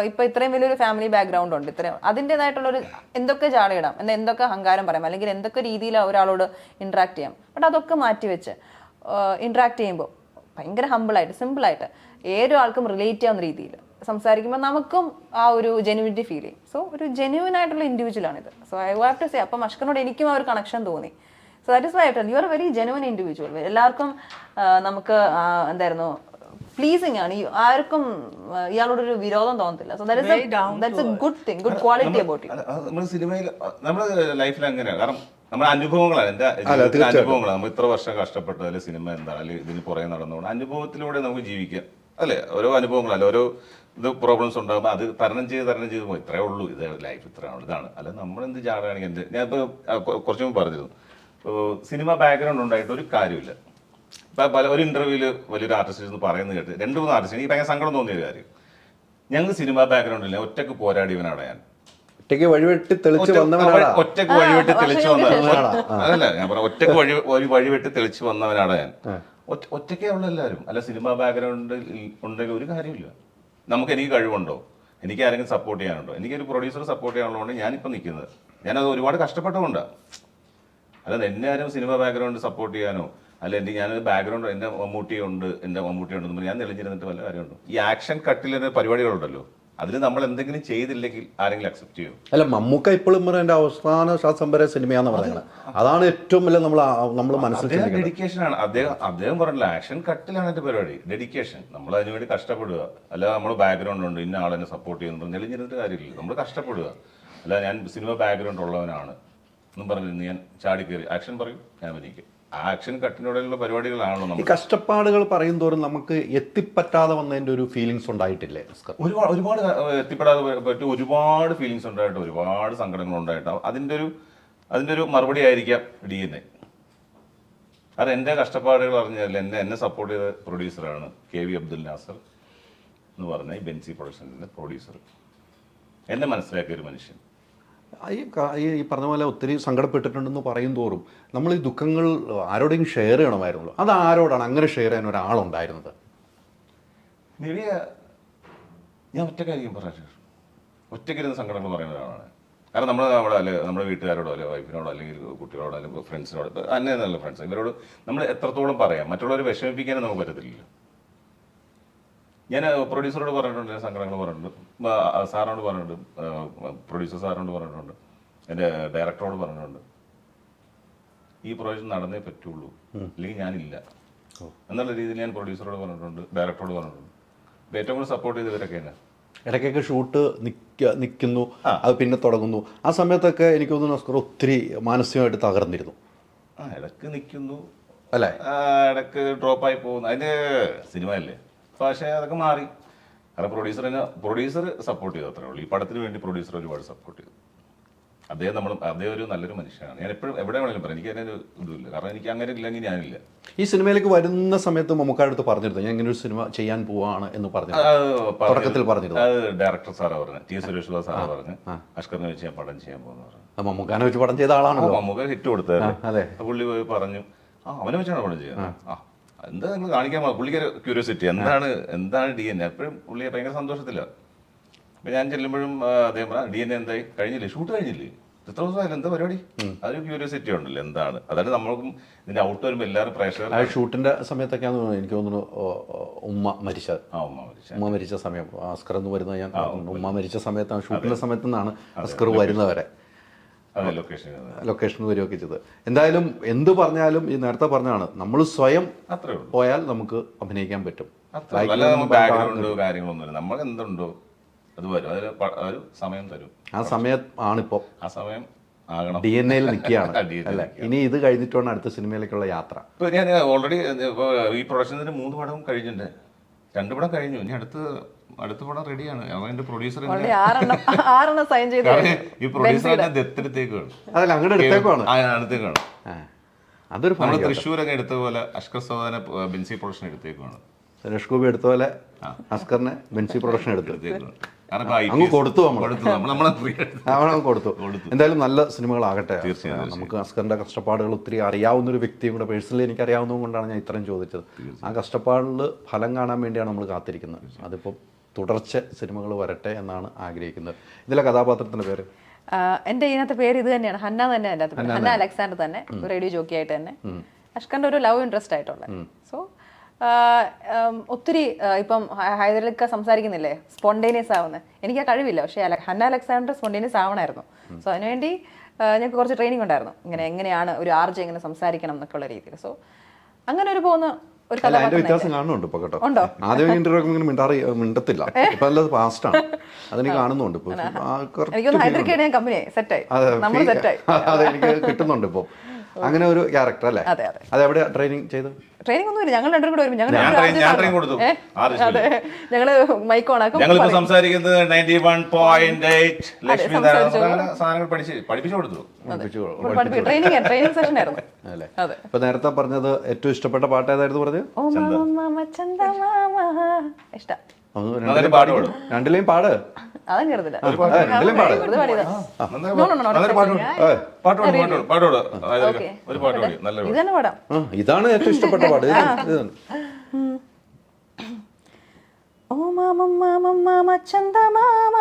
ഇപ്പൊ ഇത്രയും വലിയൊരു ഫാമിലി ബാക്ക്ഗ്രൗണ്ട് ഉണ്ട് ഇത്രയും അതിൻ്റെതായിട്ടുള്ളൊരു എന്തൊക്കെ ചാടയിടാം എന്നാൽ എന്തൊക്കെ അഹങ്കാരം പറയാം അല്ലെങ്കിൽ എന്തൊക്കെ രീതിയിൽ ഒരാളോട് ഇന്ററാക്ട് ചെയ്യാം ബട്ട് അതൊക്കെ മാറ്റി വെച്ച് ഇന്ററാക്ട് ചെയ്യുമ്പോൾ ഭയങ്കര ഹമ്പിളായിട്ട് സിമ്പിളായിട്ട് ഏതൊരു ആൾക്കും റിലേറ്റ് ചെയ്യാവുന്ന രീതിയിൽ സംസാരിക്കുമ്പോൾ നമുക്കും ആ ഒരു ജെന്യൂനിറ്റി ഫീൽ ചെയ്യും സോ ഒരു ജെന്യൂൻ ആയിട്ടുള്ള ഇൻഡിവിജ്വൽ ആണിത് so I have to say അപ്പം അഷ്കറിനോട് എനിക്കും ആ ഒരു കണക്ഷൻ തോന്നി so that is why you are a very genuine individual എല്ലാവർക്കും നമുക്ക് എന്തായിരുന്നു പ്ലീസിങ് ആണ് ആർക്കും ഇയാളോടൊരു വിരോധം തോന്നത്തില്ല so that's a good thing good quality about you നമ്മുടെ സിനിമയിൽ നമ്മുടെ ലൈഫിൽ അങ്ങനെയാണ് കാരണം നമ്മുടെ അനുഭവങ്ങളാണ് എന്റെ അനുഭവങ്ങളാണ് നമ്മൾ ഇത്ര വർഷം കഷ്ടപ്പെട്ട അല്ലെ സിനിമ എന്താ അല്ലെ ഇതിന് പുറകെ നടന്നുകൊണ്ട് അനുഭവത്തിലൂടെ നമുക്ക് ജീവിക്കാം അല്ലെ ഓരോ അനുഭവങ്ങളല്ല ഓരോ ഇത് പ്രോബ്ലംസ് ഉണ്ടാകുമ്പോൾ അത് തരണം ചെയ്ത് പോയി ഇത്രേ ഉള്ളൂ ഇത് ലൈഫ് ഇത്രയാണ് ഇതാണ് അല്ല നമ്മളെന്ത് ചാടുകയാണെങ്കിൽ എന്ത് ഞാൻ ഇപ്പോൾ കുറച്ചു മുമ്പ് പറഞ്ഞിരുന്നു സിനിമ ബാക്ക്ഗ്രൗണ്ട് ഉണ്ടായിട്ട് ഒരു കാര്യമില്ല ഇപ്പം ഒരു ഇന്റർവ്യൂവിൽ വലിയൊരു ആർട്ടിസ്റ്റ് എന്ന് പറയുന്നത് കേട്ട് 2-3 ആർട്ടിസ്റ്റ് എനിക്ക് ഭയങ്കര സങ്കടം തോന്നിയ ഒരു കാര്യം ഞങ്ങൾ സിനിമ ബാക്ക്ഗ്രൗണ്ടില്ല ഒറ്റക്ക് പോരാടിയവനാണ് ഞാൻ ഒറ്റയ്ക്ക് വഴിവെട്ടി തെളിച്ച് ഒറ്റക്ക് വഴിവെട്ടി തെളിച്ചു വന്നവനാണ് അതല്ല ഞാൻ പറയാം ഒറ്റക്ക് വഴിവെട്ടി തെളിച്ചു വന്നവനാണ് ഞാൻ ഒറ്റയ്ക്കേ ഉള്ള എല്ലാവരും അല്ല സിനിമ ബാക്ക്ഗ്രൗണ്ട് ഉണ്ടെങ്കിൽ ഒരു കാര്യമില്ല എനിക്ക് കഴിവുണ്ടോ എനിക്ക് ആരെങ്കിലും സപ്പോർട്ട് ചെയ്യാനുണ്ടോ എനിക്കൊരു പ്രൊഡ്യൂസർ സപ്പോർട്ട് ചെയ്യാനുള്ളതുകൊണ്ട് ഞാനിപ്പോൾ നിൽക്കുന്നത് ഞാനത് ഒരുപാട് കഷ്ടപ്പെട്ടുകൊണ്ടാണ് അല്ലാതെ എന്നെ ആരും സിനിമ ബാക്ക്ഗ്രൗണ്ട് സപ്പോർട്ട് ചെയ്യാനോ അല്ല ഞാനൊരു ബാക്ക്ഗ്രൗണ്ട് എൻ്റെ മമ്മൂട്ടി ഉണ്ടെന്ന് ഞാൻ തെളിഞ്ഞിരുന്നിട്ട് വല്ല കാര്യമുണ്ടോ ഈ ആക്ഷൻ കട്ടിലെ പരിപാടികളുണ്ടല്ലോ അതിൽ നമ്മൾ എന്തെങ്കിലും ചെയ്തില്ലെങ്കിൽ ആരെങ്കിലും അക്സെപ്റ്റ് ചെയ്യും അല്ല മമ്മൂക്ക ഇപ്പോഴും എന്റെ അവസാന ശ്വാസം വരെ സിനിമയാന്ന് പറയുന്നത് അതാണ് ഏറ്റവും വലിയ നമ്മൾ മനസ്സിലാക്കി ഡെഡിക്കേഷനാണ് അദ്ദേഹം പറഞ്ഞില്ല ആക്ഷൻ കട്ടിലാണ് എന്റെ പരിപാടി ഡെഡിക്കേഷൻ നമ്മൾ അതിനുവേണ്ടി കഷ്ടപ്പെടുക അല്ല നമ്മൾ ബാക്ക്ഗ്രൗണ്ട് ഉണ്ട് ഇന്ന ആളെന്നെ സപ്പോർട്ട് ചെയ്യുന്നു തെളിഞ്ഞിരുന്നിട്ട് കാര്യമില്ല നമ്മൾ കഷ്ടപ്പെടുക അല്ല ഞാൻ സിനിമ ബാക്ക്ഗ്രൗണ്ട് ഉള്ളവനാണ് എന്നും പറഞ്ഞിരുന്നു ഞാൻ ചാടിക്കയറി ആക്ഷൻ പറയും ഞാൻ അഭിനയിക്കും ആക്ഷൻ കട്ടിനോടുള്ള പരിപാടികളാണല്ലോ നമ്മൾ കഷ്ടപ്പാടുകൾ പറയും തോറും നമുക്ക് എത്തിപ്പറ്റാതെ വന്നതിന്റെ ഒരു ഫീലിങ്സ് ഉണ്ടായിട്ടില്ലേ ഒരുപാട് എത്തിപ്പെടാതെ പറ്റും ഒരുപാട് ഫീലിങ്സ് ഉണ്ടായിട്ട് ഒരുപാട് സങ്കടങ്ങൾ ഉണ്ടായിട്ടാവും അതിന്റെ ഒരു മറുപടി ആയിരിക്കാം DNA അത് എൻ്റെ കഷ്ടപ്പാടുകൾ അറിഞ്ഞാൽ എന്നെ സപ്പോർട്ട് ചെയ്ത പ്രൊഡ്യൂസറാണ് KV അബ്ദുൽ നാസർ എന്ന് പറഞ്ഞ ഈ ബെൻസി പ്രൊഡക്ഷൻസിന്റെ പ്രൊഡ്യൂസർ എന്നെ മനസ്സിലാക്കിയ ഒരു മനുഷ്യൻ ഈ പറഞ്ഞ പോലെ ഒത്തിരി സങ്കടപ്പെട്ടിട്ടുണ്ടെന്ന് പറയും തോറും നമ്മൾ ഈ ദുഃഖങ്ങൾ ആരോടെങ്കിലും ഷെയർ ചെയ്യണമായിരുന്നല്ലോ അത് ആരോടാണ് അങ്ങനെ ഷെയർ ചെയ്യാൻ ഒരാളുണ്ടായിരുന്നത് ഞാൻ ഒറ്റക്കായിരിക്കും പറഞ്ഞു ഒറ്റയ്ക്കിരുന്ന് സങ്കടങ്ങൾ പറയുന്ന ഒരാളാണ് കാരണം നമ്മുടെ വീട്ടുകാരോടോ അല്ലെ വൈഫിനോടോ അല്ലെങ്കിൽ കുട്ടികളോടോ അല്ലെങ്കിൽ ഫ്രണ്ട്സിനോട് അന്നെ നല്ല ഫ്രണ്ട്സ് ഇവരോട് നമ്മൾ എത്രത്തോളം പറയാം മറ്റുള്ളവരെ വിഷമിപ്പിക്കാനും നമുക്ക് പറ്റത്തില്ലല്ലോ ഞാൻ പ്രൊഡ്യൂസറോട് പറഞ്ഞിട്ടുണ്ട് സങ്കടങ്ങൾ പറഞ്ഞിട്ടുണ്ട് സാറിനോട് പറഞ്ഞിട്ടുണ്ട് പ്രൊഡ്യൂസർ സാറിനോട് പറഞ്ഞിട്ടുണ്ട് എൻ്റെ ഡയറക്ടറോട് പറഞ്ഞിട്ടുണ്ട് ഈ പ്രോജക്റ്റ് നടന്നേ പറ്റുള്ളൂ, അല്ലെങ്കിൽ ഞാനില്ല എന്നുള്ള രീതിയിൽ ഞാൻ പ്രൊഡ്യൂസറോട് പറഞ്ഞിട്ടുണ്ട്, ഡയറക്ടറോട് പറഞ്ഞിട്ടുണ്ട്. അപ്പോൾ ഏറ്റവും കൂടുതൽ സപ്പോർട്ട് ചെയ്തവരൊക്കെ തന്നെ. ഇടയ്ക്കൊക്കെ ഷൂട്ട് നിൽക്കുന്നു, അത് പിന്നെ തുടങ്ങുന്നു. ആ സമയത്തൊക്കെ എനിക്ക് തോന്നുന്നു അസ്കർ ഒത്തിരി മാനസികമായിട്ട് തകർന്നിരുന്നു. ഇടയ്ക്ക് നിൽക്കുന്നു അല്ലേ, ഇടയ്ക്ക് ഡ്രോപ്പായി പോകുന്നു, അതിൻ്റെ സിനിമയല്ലേ. പക്ഷേ അതൊക്കെ മാറി. കാരണം പ്രൊഡ്യൂസർ സപ്പോർട്ട് ചെയ്തു, അത്രേ ഉള്ളൂ. ഈ പടത്തിന് വേണ്ടി പ്രൊഡ്യൂസർ ഒരുപാട് സപ്പോർട്ട് ചെയ്തു. അദ്ദേഹം ഒരു നല്ലൊരു മനുഷ്യനാണ്. ഞാൻ എപ്പോഴും എവിടെ വേണമെങ്കിലും പറയാം, എനിക്ക് അതിനൊരു ഇതുമില്ല. കാരണം എനിക്ക് അങ്ങനെ ഇല്ലെങ്കിൽ ഞാനില്ല. ഈ സിനിമയിലേക്ക് വരുന്ന സമയത്ത് മമ്മൂക്കായുടെ അടുത്ത് പറഞ്ഞിരുന്നു ഞാൻ ഇങ്ങനെ ഒരു സിനിമ ചെയ്യാൻ പോവാണ് എന്ന് പറഞ്ഞു, തുടക്കത്തിൽ പറഞ്ഞിരുന്നു. അത് ഡയറക്ടർ സാറാ പറഞ്ഞു, ടി സുരേഷ് ബാബു സാറാ പറഞ്ഞു, അഷ്കറിനെ വെച്ച് ഞാൻ പടം ചെയ്യാൻ പോകുന്ന പറഞ്ഞു. മമ്മൂക്കാനെ വെച്ച് പടം ചെയ്ത ആളാണല്ലോ, മമ്മൂക്ക ഹിറ്റ് കൊടുത്തത്. അതെ, പുള്ളി പോയി പറഞ്ഞു, അവനെ വെച്ചാണ് പടം ചെയ്യുന്നത്. എന്താ നിങ്ങൾ കാണിക്കാൻ പുള്ളിക്കൊരു ക്യൂരിയോസിറ്റി, എന്താണ് DNA. എപ്പോഴും പുള്ളിയെ ഭയങ്കര സന്തോഷത്തില്ല. അപ്പൊ ഞാൻ ചെല്ലുമ്പോഴും അദ്ദേഹം പറഞ്ഞ DNA എന്തായി, കഴിഞ്ഞില്ലേ, ഷൂട്ട് കഴിഞ്ഞില്ലേ, ഇത്ര ദിവസമായാലും എന്താ പരിപാടി, അതൊരു ക്യൂരിയോസിറ്റി ഉണ്ടല്ലോ എന്താണ്. അതായത് നമ്മൾക്കും ഇതിന്റെ ഔട്ട് വരുമ്പോൾ എല്ലാവരും പ്രേക്ഷകർ. ആ ഷൂട്ടിന്റെ സമയത്തൊക്കെയാന്ന് എനിക്ക് തോന്നുന്നു ഉമ്മ മരിച്ച സമയം അസ്കർ എന്ന് വരുന്നത്. ഞാൻ ഉമ്മ മരിച്ച സമയത്താണ്, ഷൂട്ടിന്റെ സമയത്ത് നിന്നാണ് അസ്കർ വരുന്നവരെ ലൊക്കേഷൻ വരികയൊക്കെ ചെയ്തത്. എന്തായാലും എന്ത് പറഞ്ഞാലും ഈ നേരത്തെ പറഞ്ഞാണ്, നമ്മൾ സ്വയം പോയാൽ നമുക്ക് അഭിനയിക്കാൻ പറ്റും. ബാക്ക്ഗ്രൗണ്ട് കാര്യങ്ങളൊന്നുമില്ല, നമ്മൾ എന്തുണ്ടോ അത് വരും, ഒരു സമയം തരും. ആ സമയം ആണിപ്പോ, ആ സമയം ആകണം. DNA നിൽക്കുകയാണ് അല്ലെ. ഇനി ഇത് കഴിഞ്ഞിട്ടാണ് അടുത്ത സിനിമയിലേക്കുള്ള യാത്ര. ഇപ്പൊ ഞാൻ ഓൾറെഡി ഈ പ്രൊഡക്ഷന് 3 പടം കഴിഞ്ഞിട്ടുണ്ട്, 2 പടം കഴിഞ്ഞു. ഇനി അടുത്ത പടം റെഡിയാണ്. എന്റെ പ്രൊഡ്യൂസർ ഈ പ്രൊഡ്യൂസർ ദത്തെടുത്തേക്കാണ്, അതല്ല അങ്ങോട്ട് എടുത്തേക്കാണ്, അടുത്തേക്കാണ്. അതൊരു നമ്മൾ തൃശ്ശൂരൊക്കെ എടുത്ത പോലെ അഷ്കർ സവാനെ ബെൻസി പ്രൊഡക്ഷൻ എടുത്തേക്കാണ്. സുരേഷ് ഗോപി എടുത്ത പോലെ അസ്കറിനെ ബെൻസി പ്രൊഡക്ഷൻ എടുത്തു, അങ്ങ് കൊടുത്തു, കൊടുത്തു. എന്തായാലും നല്ല സിനിമകളാകട്ടെ. നമുക്ക് അസ്കറിന്റെ കഷ്ടപ്പാടുകൾ ഒത്തിരി അറിയാവുന്ന ഒരു വ്യക്തിയും കൂടെ പേഴ്സണലി എനിക്ക് അറിയാവുന്നത് കൊണ്ടാണ് ഞാൻ ഇത്രയും ചോദിച്ചത്. ആ കഷ്ടപ്പാടിൽ ഫലം കാണാൻ വേണ്ടിയാണ് നമ്മൾ കാത്തിരിക്കുന്നത്. അതിപ്പോൾ തുടർച്ച സിനിമകൾ വരട്ടെ എന്നാണ് ആഗ്രഹിക്കുന്നത്. ഇതിലെ കഥാപാത്രത്തിന്റെ പേര്? എന്റെ ഇതിനകത്ത് പേര് ഇത് തന്നെയാണ്, ഹന്ന തന്നെ. എൻ്റെ അകത്ത് ഹന്ന അലക്സാണ്ടർ തന്നെ, റേഡിയോ ജോക്കി ആയിട്ട് തന്നെ. അഷ്കറിന്റെ ഒരു ലവ് ഇൻട്രസ്റ്റ് ആയിട്ടുള്ള. സോ ഒത്തിരി ഇപ്പം ഹൈദരലിക്ക സംസാരിക്കുന്നില്ലേ, സ്പോണ്ടേനിയസ് ആവുന്നത്. എനിക്ക് ആ കഴിവില്ല, പക്ഷേ ഹന്ന അലക്സാണ്ടർ സ്പോണ്ടേനിയസ് ആവണമായിരുന്നു. സോ അതിനുവേണ്ടി ഞങ്ങൾക്ക് കുറച്ച് ട്രെയിനിങ് ഉണ്ടായിരുന്നു, എങ്ങനെയാണ് ഒരു ആർജെ എങ്ങനെ സംസാരിക്കണം എന്നൊക്കെയുള്ള രീതിയിൽ. സോ അങ്ങനെ ഒരു പോകുന്ന ഒരു വ്യത്യാസം കാണുന്നുണ്ട് ഇപ്പൊ കേട്ടോ. ആദ്യം ഇന്റർവ്യൂ മിണ്ടത്തില്ല, ഇപ്പൊ അല്ലത് ഫാസ്റ്റ് ആണ്, അതെനിക്ക് കാണുന്നുണ്ട്. അതെനിക്ക് കിട്ടുന്നുണ്ട് ഇപ്പൊ അങ്ങനെ ഒരു ക്യാരക്ടർ അല്ലേ. അതെവിടെയാ ട്രെയിനിങ് ചെയ്ത്? ട്രെയിനിങ് ഒന്നുമില്ല, ഞങ്ങൾ രണ്ടും കൂടെ വരും. ഞങ്ങള് മൈക്ക് ഓണാക്കും. സംസാരിക്കുന്നത് 91.8 ലക്ഷ്മി സാധനങ്ങൾ പഠിപ്പിച്ചു കൊടുത്തു. ട്രെയിനിങ് സെഷൻ ആയിരുന്നു. ഇപ്പൊ നേരത്തെ പറഞ്ഞത് ഏറ്റവും ഇഷ്ടപ്പെട്ട പാട്ട് ഏതായിരുന്നു പറഞ്ഞത്? ഇഷ്ടം. രണ്ടിലെയും പാട്. ഇതാണ് ഏറ്റവും ഇഷ്ടപ്പെട്ട പാട്. ഓ മാമ മാമ ചന്ദ മാമ,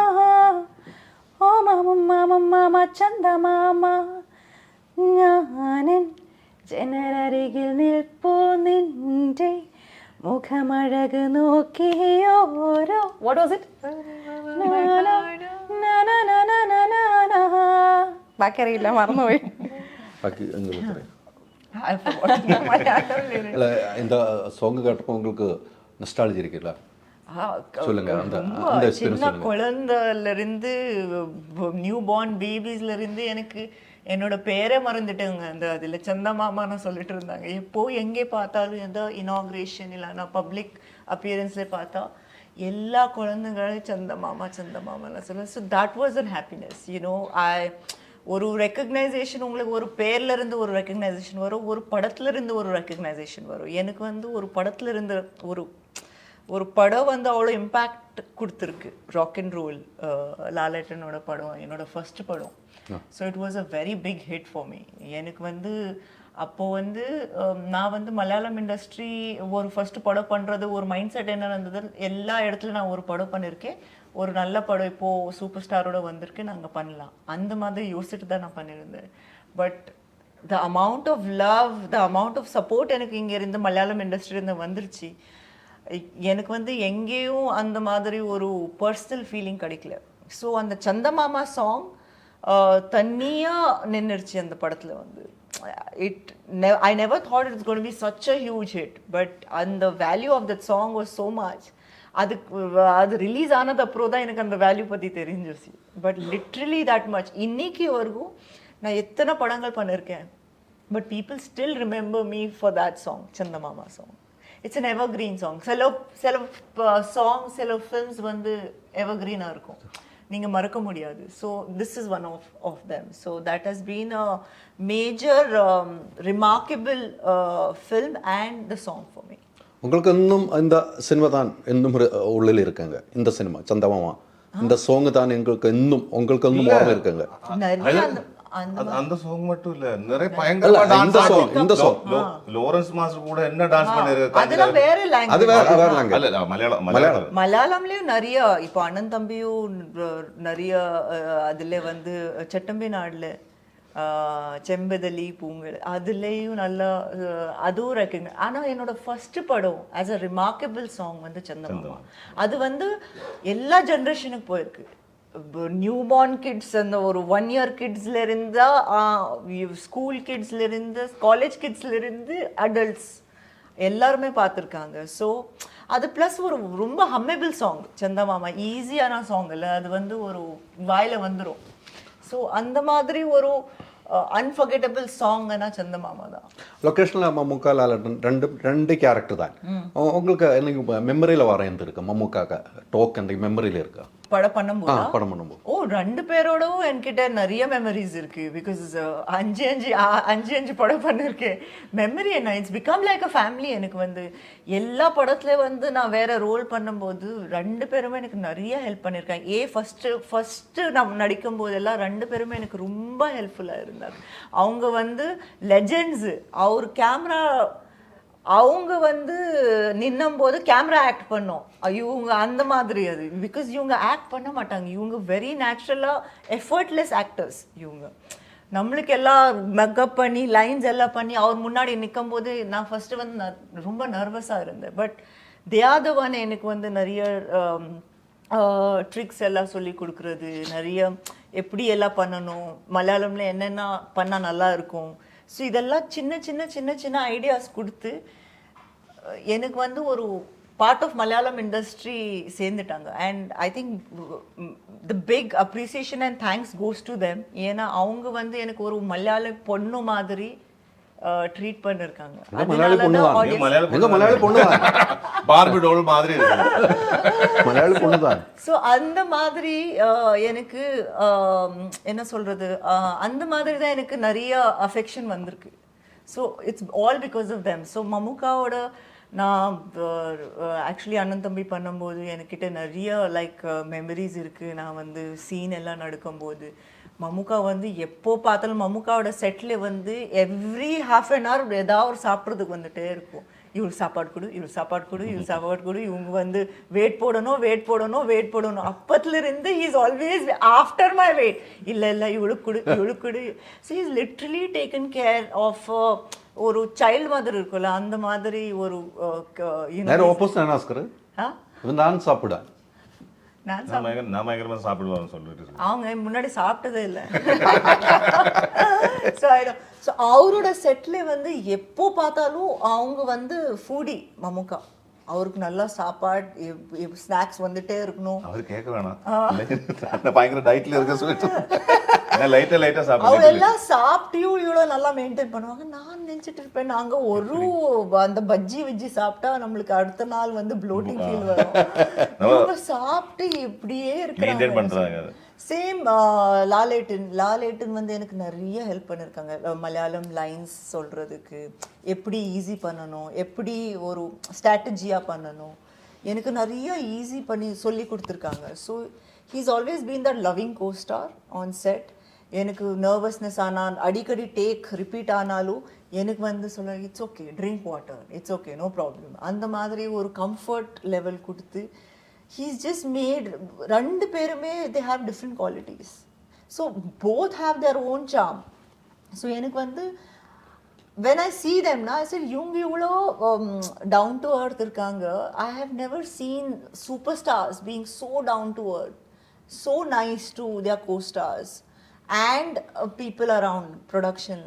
ഓ മാമ മാമ ചന്ദ മാമ, ഞാനൻ ജനലരികിൽ നിൽപ്പോ നിന്റെ മുഖമഴക് നോക്കിയോരോ. What was it? ബാക്കി അറിയില്ല, മറന്നുപോയി. இந்த சாங் கேட்டப்போ உங்களுக்கு நஸ்டாலஜி இருக்குல்ல? சொல்லுங்க. சின்ன குழந்தைல இருந்து நியூ பார்ன் பேபிஸ்ல இருந்து எனக்கு என்னோட பேரே மறந்துட்டேங்க. அந்த அதில் சந்தமாமான்னு சொல்லிட்டு இருந்தாங்க. எப்போ எங்கே பார்த்தாலும் எந்த இனாக்ரேஷன் இல்லைன்னா பப்ளிக் அப்பியரன்ஸில் பார்த்தா எல்லா குழந்தைங்களும் சந்தமாமான்னு சொல்லுவேன். So that was an happiness. You know ஒரு ரெக்கக்னைசேஷன், உங்களுக்கு ஒரு பேர்ல இருந்து ஒரு ரெக்கக்னைசேஷன் வரும், ஒரு படத்துல இருந்து ஒரு ரெக்கக்னைசேஷன் வரும். எனக்கு வந்து ஒரு படத்துல இருந்து ஒரு படம் வந்து அவ்வளோ இம்பேக்ட் கொடுத்துருக்கு. ராக் அண்ட் ரோல், லாலேட்டனோட படம் என்னோட ஃபர்ஸ்ட் படம். So it was a very big hit for me. எனக்கு வந்து அப்போது வந்து நான் வந்து மலையாளம் இண்டஸ்ட்ரி ஒரு ஃபர்ஸ்ட் படம் பண்ணுறது ஒரு மைண்ட் செட் என்ன இருந்தது, எல்லா இடத்துலையும் நான் ஒரு படம் பண்ணியிருக்கேன், ஒரு நல்ல படம் இப்போது சூப்பர் ஸ்டாரோட வந்திருக்கு, நாங்கள் பண்ணலாம், அந்த மாதிரி யோசிச்சுட்டு தான் நான் பண்ணியிருந்தேன். But the amount of love, the amount of support எனக்கு இங்கே இருந்து மலையாளம் இண்டஸ்ட்ரியிலேருந்து வந்துருச்சு. எனக்கு வந்து எங்கேயும் அந்த மாதிரி ஒரு பர்சனல் ஃபீலிங் கிடைக்கல. ஸோ அந்த சந்தமாமா சாங் தனியாக நின்றுடுச்சு அந்த படத்தில் வந்து. I never thought it was going to be such a huge hit, but and the value of that song was so much. அது ரிலீஸ் ஆனது அப்புறம் தான் எனக்கு அந்த வேல்யூ பற்றி தெரிஞ்சிருச்சு. But literally that much. இன்னைக்கு வரைக்கும் நான் எத்தனை படங்கள் பண்ணியிருக்கேன், but people still remember me for that song, Chandamama song. It's an evergreen song. சில சாங் சில ஃபில்ம்ஸ் வந்து எவர்கிரீனாக இருக்கும், நீங்கள் மறக்க முடியாது. So this is one of them. So that has been a major remarkable film and the song for me. உங்களுக்கு இன்னும் இந்த சினிமா தான் இன்னும் உள்ளில் இருக்குங்க. இந்த சினிமா சந்தமாமா இந்த சாங் தான் உங்களுக்கு இன்னும் ஓர்மை இருக்குங்க. அந்த சாங் மட்டும் இல்ல, நிறைய பயங்கரமா டான்ஸ். இந்த சாங் லாரன்ஸ் மாஸ்டர் கூட என்ன டான்ஸ் பண்ணிருக்காங்க. அதெல்லாம் வேற லாங்குவேஜ். அது வேற லாங்குவேஜ். அல்ல மலையாளம்லயும் நிறைய, இப்போ அண்ணன் தம்பியும் நிறைய அதுல வந்து சட்டம்பி நாடுல செம்பதலி பூங்கல் அதுலேயும் நல்லா அதுவும் ரெக்கக்னைஸ். ஆனால் என்னோட ஃபர்ஸ்ட் படம் ஆஸ் அ ரிமார்க்கபிள் சாங் வந்து சந்தமாமா. அது வந்து எல்லா ஜென்ரேஷனுக்கு போயிருக்கு. நியூ பார்ன் கிட்ஸ், அந்த ஒரு 1 year கிட்ஸ்ல இருந்தா ஸ்கூல் கிட்ஸ்ல இருந்து காலேஜ் கிட்ஸ்ல இருந்து அடல்ட்ஸ் எல்லாருமே பார்த்துருக்காங்க. ஸோ அது ப்ளஸ் ஒரு ரொம்ப ஹம்மபிள் சாங் சந்தமாமா. ஈஸியான சாங் இல்லை, அது வந்து ஒரு வாயில வந்துடும். ஸோ அந்த மாதிரி ஒரு அன்ஃபர்கெட்டபிள் சாங்னா சந்தமாமா தான். லொக்கேஷனில் மம்முக்கா லாலட்டன் ரெண்டு கேரக்டர் தான் உங்களுக்கு எனக்கு மெமரியில் வர எந்த இருக்கு? மம்முக்காக்க டோக் அந்த மெமரியில் இருக்கா? படம் பண்ணும்போது ஓ 2 பேரோடவும் என்கிட்ட நிறைய மெமரிஸ் இருக்கு. பிகாஸ் 5 படம் பண்ணிருக்கேன். மெமரி என்ன, it's become like a family. எனக்கு வந்து எல்லா படத்துல வந்து நான் வேற ரோல் பண்ணும்போது 2 பேருமே எனக்கு நிறைய ஹெல்ப் பண்ணியிருக்காங்க. ஃபர்ஸ்ட் நான் நடிக்கும் போதெல்லாம் 2 பேருமே எனக்கு ரொம்ப ஹெல்ப்ஃபுல்லா இருந்தாங்க. அவங்க வந்து லெஜெண்ட்ஸ். அவர் கேமரா அவங்க வந்து நின்னும் போது கேமரா ஆக்ட் பண்ணோம். இவங்க அந்த மாதிரி அது பிகாஸ் இவங்க ஆக்ட் பண்ண மாட்டாங்க. இவங்க வெரி நேச்சுரலாக எஃபர்ட்லெஸ் ஆக்டர்ஸ். இவங்க நம்மளுக்கு எல்லாம் மேக்கப் பண்ணி லைன்ஸ் எல்லாம் பண்ணி அவர் முன்னாடி நிற்கும் போது நான் ஃபர்ஸ்ட் வந்து ரொம்ப நர்வஸாக இருந்தேன். But they are the one எனக்கு வந்து நிறைய ட்ரிக்ஸ் எல்லாம் சொல்லி கொடுக்குறது, நிறைய எப்படி எல்லாம் பண்ணணும், மலையாளம்ல என்னென்ன பண்ணால் நல்லா இருக்கும். ஸோ இதெல்லாம் சின்ன சின்ன சின்ன சின்ன ஐடியாஸ் கொடுத்து எனக்கு வந்து ஒரு பார்ட் ஆஃப் மலையாளம் இண்டஸ்ட்ரி சேர்ந்துட்டாங்க. And I think the big appreciation and thanks goes to them. ஏன்னா அவங்க வந்து எனக்கு ஒரு மலையாள பொண்ணு மாதிரி ட்ரீட் பண்ணிருக்காங்க. மலையாளி பொண்ணு பார்பி டோல் மாதிரி மலையாளி பொண்ணு தான். ஸோ அந்த மாதிரி எனக்கு என்ன சொல்றது, அந்த மாதிரி தான் எனக்கு நிறைய அஃபெக்ஷன் வந்திருக்கு. So it's all because of them. So மம்முக்காவோட நான் ஆக்சுவலி அண்ணன் தம்பி பண்ணும்போது என்கிட்ட நிறைய லைக் மெமரிஸ் இருக்குது. நான் வந்து சீன் எல்லாம் நடக்கும்போது மம்முக்கா வந்து எப்போ பார்த்தாலும் மம்முக்காவோட செட்டில் வந்து எவ்ரி ½ an hour ஏதாவது ஒரு சாப்பிட்றதுக்கு வந்துட்டே இருக்கும். இவளுக்கு சாப்பாடு கொடு, இவளுக்கு சாப்பாடு கொடு, இவளுக்கு சாப்பாடு கொடு. இவங்க வந்து வெயிட் போடணும். அப்பத்துல இருந்து is always after my weight. இல்லை இவளுக்கு கொடு. So is literally taken care of ஒரு சைல்டு மாதிரி இருக்கும்ல, அந்த மாதிரி ஒரு நான் சாப்பிடுவேன். அவங்க முன்னாடி சாப்பிட்டதே இல்லை. ஸோ அவரோட செட்ல வந்து எப்போ பார்த்தாலும் அவங்க வந்து ஃபூடி மம்முக்கா. அவருக்கு நல்லா சாப்பாடு ஸ்நாக்ஸ் வந்துட்டே இருக்கணும். அவர் கேட்க வேணாம், பயங்கர டயட்ல இருக்க சொல்லிட்டு லைட்டா அவங்க எல்லாம் சாப்பிட்டியும் இவ்வளோ நல்லா மெயின்டைன் பண்ணுவாங்க. நான் நினைச்சிட்டு இருப்பேன் நாங்க ஒரு அந்த பஜ்ஜி சாப்பிட்டா நம்மளுக்கு அடுத்த நாள் வந்து ப்ளோட்டிங் ஃபீல் வரும். இவங்க சாப்பிட்டு இப்படியே இருக்கிறாங்க. சேம் லாலேட்டன் வந்து எனக்கு நிறைய ஹெல்ப் பண்ணியிருக்காங்க. மலையாளம் லைன்ஸ் சொல்றதுக்கு எப்படி ஈஸி பண்ணணும், எப்படி ஒரு ஸ்ட்ராட்டஜியாக பண்ணணும், எனக்கு நிறைய ஈஸி பண்ணி சொல்லி கொடுத்துருக்காங்க. So he's always been that loving costar on set. எனக்கு நர்வஸ்னஸ் ஆனால் அடிக்கடி டேக் ரிப்பீட் ஆனாலும் எனக்கு வந்து சொல்ல it's okay, drink water, it's okay, no problem. அந்த மாதிரி ஒரு கம்ஃபர்ட் லெவல் கொடுத்து he's just made 2 பேருமே they have different qualities, so both have their own charm. so எனக்கு வந்து when I see them na I said இவங்க இவ்வளோ down to earth இருக்காங்க. I have never seen superstars being so down to earth, so nice to their co-stars, and people around production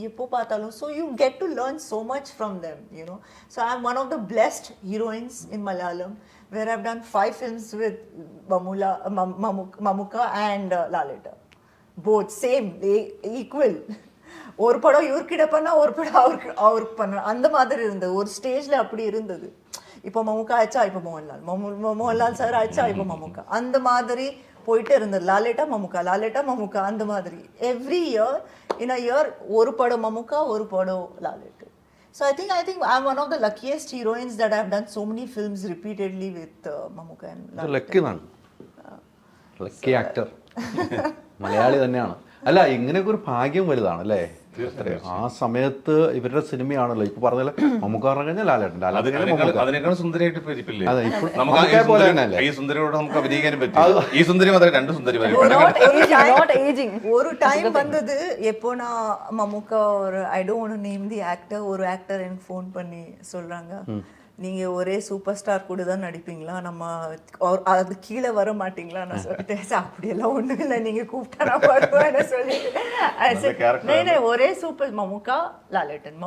எப்போ பார்த்தாலும் so you get to learn so much from them, you know. So I'm one of the blessed heroines in Malayalam where I've done 5 films with Mamukka and Lalita, both same, equal. ஒரு படம் இவர்கிட்ட பண்ணா ஒரு படம் அவருக்கு பண்ண அந்த மாதிரி இருந்தது. ஒரு ஸ்டேஜ்ல அப்படி இருந்தது. இப்போ மம்முக்கா ஆச்சா இப்போ மோகன்லால் சார் ஆச்சா இப்போ மம்முக்கா, அந்த மாதிரி போயிட்டே இருந்தது. லாலேட்டா மம்முக்கா அந்த மாதிரி every year in a year ஒரு படம் மம்முக்கா ஒரு படம் லாலேட்டு. So I think I'm one of the luckiest heroines that I've done so many films repeatedly with Mamukka and Lalita. Lucky actor Malayali തന്നെയാണ്. അല്ല, ഇങ്ങനെയൊക്കെ ഒരു ഭാഗ്യം വലുതാണ് അല്ലേ? ആ സമയത്ത് ഇവരുടെ സിനിമയാണല്ലോ ഇപ്പൊ പറഞ്ഞ മമ്മൂക്ക പറഞ്ഞു കഴിഞ്ഞാൽ ലാലേട്ടൻ, അതിനേക്കാൾ സുന്ദരിയായിട്ട് ഇപ്പൊ ഇരിപ്പില്ലേ? അതെ, ഇപ്പോൾ നമുക്ക് മമ്മൂക്കയെ പോലെ തന്നെയല്ലേ? ഈ സുന്ദരിയോട് നമുക്ക് അഭിനയിക്കാനും പറ്റും. ഈ സുന്ദരി മാത്രമേ 2 സുന്ദരി not aging. ஒரு டைம் வந்தது எப்போ நான் மம்முக்கா ஒரு I don't want to name the actor, ஒரு ஆக்டர் எனக்கு ஃபோன் பண்ணி சொல்றாங்க, நீங்க ஒரே சூப்பர் ஸ்டார் கூட தான் நடிப்பீங்களா, நம்ம அது கீழே வர மாட்டீங்களா? நான் சொல்லிட்டேன் அப்படியெல்லாம் ஒண்ணும் இல்லை, நீங்க கூப்பிட்டா நான் வருவேன்னு சொல்லி ஒரே சூப்பர் மம்முக்கா லாலேட்டன்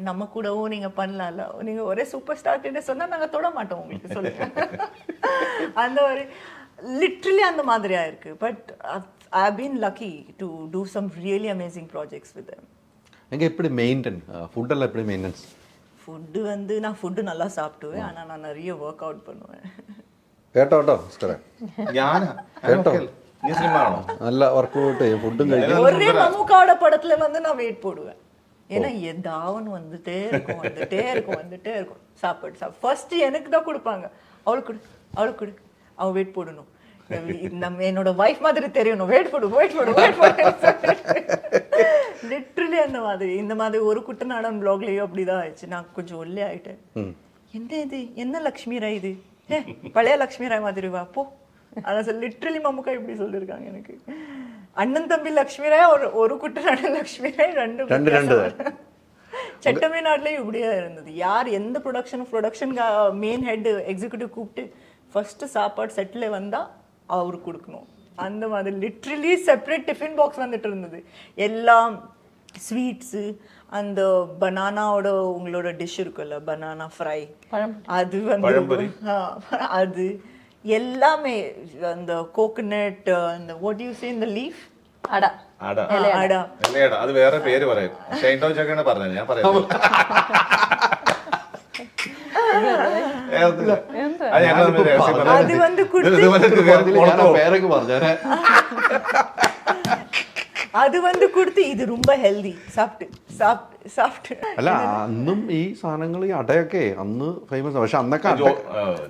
நம்ம கூடவும் நீங்க பண்ணலாம்ல, நீங்க ஒரே சூப்பர் ஸ்டார் கிட்ட சொன்னா நாங்க தொட மாட்டோம் உங்களுக்கு சொல்லுங்க. அந்த ஒரு லிட்ரலி அந்த மாதிரியா இருக்கு. But I've been lucky to do some really amazing projects with them. எங்க எப்படி மெயின்டைன் ஃபுட்டெல்லாம் எப்படி மெயின்டெனன்ஸ்? ஃபுட்டு வந்து நான் ஃபுட்டு நல்லா சாப்பிடுவேன், ஆனால் நான் நிறைய ஒர்க் அவுட் பண்ணுவேன். കേട്ടോ ഞാനാ കേട്ടോ നീ സിനിമ ആണോ? നല്ല വർക്ക് ഔട്ട് ഫുഡും കഴിക്കും. ஒரே மம்முக்காவோட படத்துல வந்து நான் வெயிட் போடுவேன். ஏன்னா ஏதாவது வந்துட்டே இருக்கும் சாப்பாடு. ஃபர்ஸ்ட் எனக்கு தான் கொடுப்பாங்க, அவளுக்கு கொடு அவ வெயிட் போடணும், நம்ம என்னோட வைஃப் மாதிரி தெரியணும், வெயிட் போடு லிட்ரலி அந்த மாதிரி. இந்த மாதிரி ஒரு குட்டநாடன் ப்ளாக்லயும் அப்படிதான் ஆயிடுச்சு. நான் கொஞ்சம் ஒல்லே ஆயிட்டேன். என்ன லக்ஷ்மி ராய் இது, பழைய லக்ஷ்மி ராய் மாதிரி வா போ. அதான் லிட்ரலி மம்முக்கா இப்படி சொல்லியிருக்காங்க எனக்கு. அண்ணன் தம்பி லக்ஷ்மி ராய், ஒரு குட்டநாடன் லக்ஷ்மி ராய், ரெண்டு சட்டமே நாட்டிலேயும் இப்படியா இருந்தது. யார் எந்த ப்ரொடக்ஷன் மெயின் ஹெட் எக்ஸிக்யூட்டிவ் கூப்பிட்டு ஃபர்ஸ்ட் சாப்பாடு செட்டில் வந்தா அவருக்கு கொடுக்கணும். அந்த மாதிரி லிட்ரலி செப்பரேட் டிஃபன் பாக்ஸ் வந்துட்டு இருந்தது. எல்லாம் ஸ்வீட்ஸு, அந்த பனானாவோட உங்களோட டிஷ் இருக்குல்ல பனானா ஃப்ரை, அது வந்து அது எல்லாமே, அந்த கோகனட், அந்த வாட் யூ சே இந்த லீஃப் അട അത് വേറെ പേര് പറയും. ഷൈൻ ടോം ചൊക്കെയാണ് പറഞ്ഞത്, ഞാൻ പറയുന്നത്. அது வந்து அது வந்து கொடுத்து ഇത് ரொம்ப ഹെൽത്തി സാപ്പിട്ട്. അല്ല, അന്നും ഈ സാധനങ്ങൾ ഈ അടയൊക്കെ അന്ന് ഫേമസ്. പക്ഷെ അന്നൊക്കെ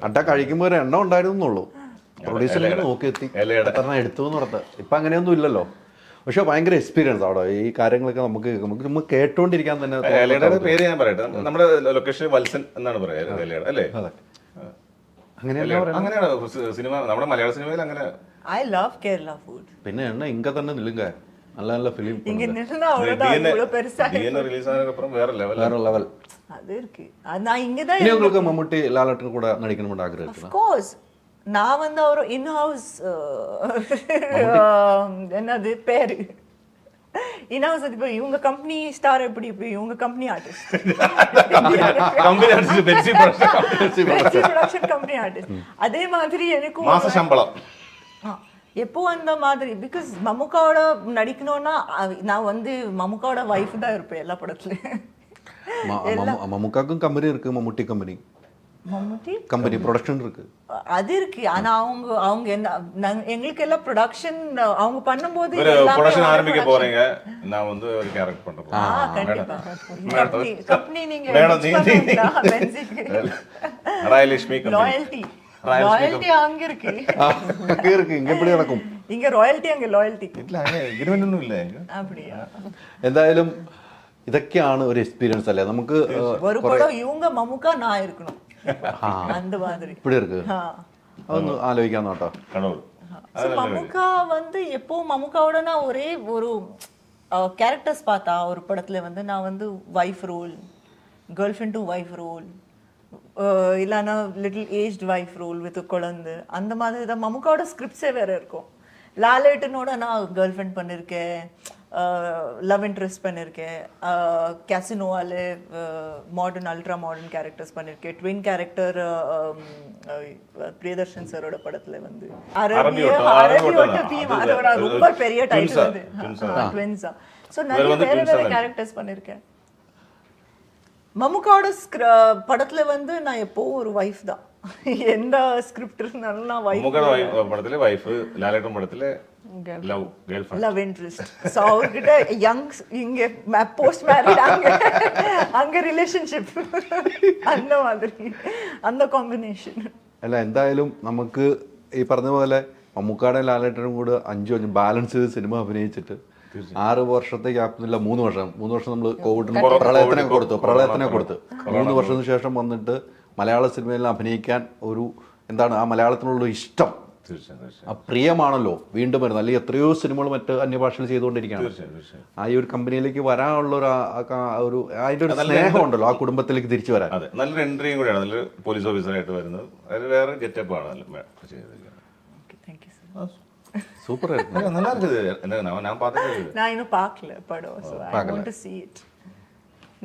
അട കഴിക്കുമ്പോൾ ഒരു എണ്ണം ഉണ്ടായിരുന്നുള്ളൂ. പ്രൊഡ്യൂസറിനെ നോക്കി എത്തി എത്ര എടുത്തു എന്ന് പറഞ്ഞത്. ഇപ്പൊ അങ്ങനെയൊന്നും ഇല്ലല്ലോ. പക്ഷെ ഭയങ്കര എക്സ്പീരിയൻസ് അവിടെ ഈ കാര്യങ്ങളൊക്കെ നമുക്ക് കേട്ടോണ്ടിരിക്കാൻ തന്നെ. എലയുടെ പേര് ഞാൻ പറയട്ടെ, നമ്മുടെ ലൊക്കേഷൻ വത്സൻ എന്നാണ് പറയാറ് എലയുടെ അല്ലേ? അങ്ങനെയാണ് സിനിമ, നമ്മുടെ മലയാള സിനിമയിൽ അങ്ങനെ. I love Kerala food. പിന്നെ എണ്ണ ഇങ്ക തന്നെ നില്ലുങ്ക நல்ல நல்ல ஃபிலிம் இங்க நின்னா அவ்வளவுதான், இவ்வளவு பெருசா ரிலீஸ் ஆனதுக்கு அப்புறம் வேற லெவல் அது இருக்கு. நான் இங்க தான் உங்களுக்கு மம்முட்டி லாலட்டன் கூட நடிக்கணும்னு ஆഗ്രഹம் இருக்கு. Of course. நான் வந்து அவர் இன் ஹவுஸ் என்னது பேரு இன் ஹவுஸ், இப்போ இவங்க கம்பெனி ஸ்டார் எப்படி இப்போ இவங்க company artist, Pepsi production company artist. அதே மாதிரி எனக்கு மாச சம்பளம் எப்போ அந்த மாதிரி. பிகாஸ் மம்முக்காவோட நடிக்கணும்னா நான் வந்து மம்முக்காவோட வைஃப் தான் இருப்பேன் எல்லா படத்துலயும். மம்முக்காக்கும் கம்பெனி இருக்கு, மம்முட்டி கம்பெனி கம்பெனி ப்ரொடக்ஷன் இருக்கு, அது இருக்கு. ஆனா அவங்க என்ன எங்களுக்கு எல்லாம் ப்ரொடக்ஷன் அவங்க பண்ணும்போது ப்ரொடக்ஷன் ஆரம்பிக்க போறீங்க, நான் வந்து ஒரு கேரக்டர் பண்றேன். கண்டிப்பா கம்பெனி நீங்க ராயலட்சுமி லாயல்டி அங்க இருக்கு, இங்க எப்படி நடக்கும்? இங்க ராயல்டி, அங்க லாயல்டி இல்ல, அக்ரிமெന്റ് ഒന്നും ഇല്ല. அப்படியா? എന്തായാലും ഇതൊക്കെയാണ് ഒരു എക്സ്പീരിയൻസ് അല്ലേ നമുക്ക്. ஒரு படம் இவங்க மம்முக்கா நான் இருக்கணும் அந்த மாதிரி இப்படி இருக்கு. அതൊന്ന് ആലോചിക്കാൻ നോട്ടോ. மம்முக்கா வந்து எப்போ மம்முக்காவோட நான் ஒரே ஒரு கேரக்டர்ஸ் பார்த்தா ஒரு படத்துல வந்து நான் வந்து wife role, girlfriend to wife role, இல்லைன்னா little aged wife role with குழந்தை, அந்த மாதிரி தான் மம்முக்காவோட ஸ்கிரிப்ட்ஸே வேற இருக்கும். லாலேட்டனோட நான் கேர்ள் ஃப்ரெண்ட் பண்ணியிருக்கேன், லவ் இன்ட்ரெஸ்ட் பண்ணியிருக்கேன், கேசினோவால மாடர்ன் அல்ட்ரா மாடர்ன் கேரக்டர்ஸ் பண்ணியிருக்கேன், ட்வின் கேரக்டர் பிரியதர்ஷன் சாரோட படத்துல வந்து அரபியோட்ட தீம், அதோட ரொம்ப பெரிய டைட்டில் அது ட்வின்ஸா. ஸோ நிறைய வேற வேற கேரக்டர்ஸ் பண்ணியிருக்கேன். மம்முக்காவோட படத்துல வந்து நான் எப்போ ஒரு வைஃப் தான், எந்த ஸ்கிரிப்ட் இருந்தாலும் நான் வைஃப். படத்துல வைஃப், லாலேட்டன் படத்துல லவ் கேர்ள்ஃப்ரெண்ட், லவ் இன்ட்ரெஸ்ட். ஸோ அவர்கிட்ட யங், இங்க போஸ்ட் மேரிட், அங்க ரிலேஷன்ஷிப், அந்த மாதிரி அந்த കോമ്പിനേഷൻ. അല്ല എന്തായാലും നമുക്ക് ഈ പറഞ്ഞ പോലെ മമ്മൂക്കാടെ ലാലേട്ടനും കൂടെ 5 ബാലൻസ് ചെയ്ത് സിനിമ അഭിനയിച്ചിട്ട് 6 വർഷത്തെ ഗ്യാപ്പില്ല, 3 വർഷം നമ്മൾ കോവിഡിന് പ്രളയത്തിനെ കൊടുത്ത് 3 വർഷത്തിന് ശേഷം വന്നിട്ട് മലയാള സിനിമയിൽ അഭിനയിക്കാൻ ഒരു എന്താണ് ആ മലയാളത്തിനുള്ള ഇഷ്ടം, ആ പ്രിയമാണല്ലോ വീണ്ടും വരുന്നത്. അല്ലെങ്കിൽ എത്രയോ സിനിമകൾ മറ്റ് അന്യഭാഷയിൽ ചെയ്തുകൊണ്ടിരിക്കുകയാണ്. ആ ഈ ഒരു കമ്പനിയിലേക്ക് വരാനുള്ള ഒരു അതിന്റെ ഒരു സ്നേഹം ഉണ്ടല്ലോ, ആ കുടുംബത്തിലേക്ക് തിരിച്ചു വരാൻ. അതെ, നല്ലൊരു എൻട്രിയും കൂടിയാണ്. നല്ലൊരു പോലീസ് ഓഫീസറായിട്ട് വരുന്നത്, അത് വേറെ ഗെറ്റപ്പ് ആണ് ചെയ്തിരിക്കുന്നത്. സൂപ്പർ ആയിരുന്നു, நல்லா இருக்குது. நான் பார்த்தது, நான் இன்னும் பார்க்கல படம். So I want to see it.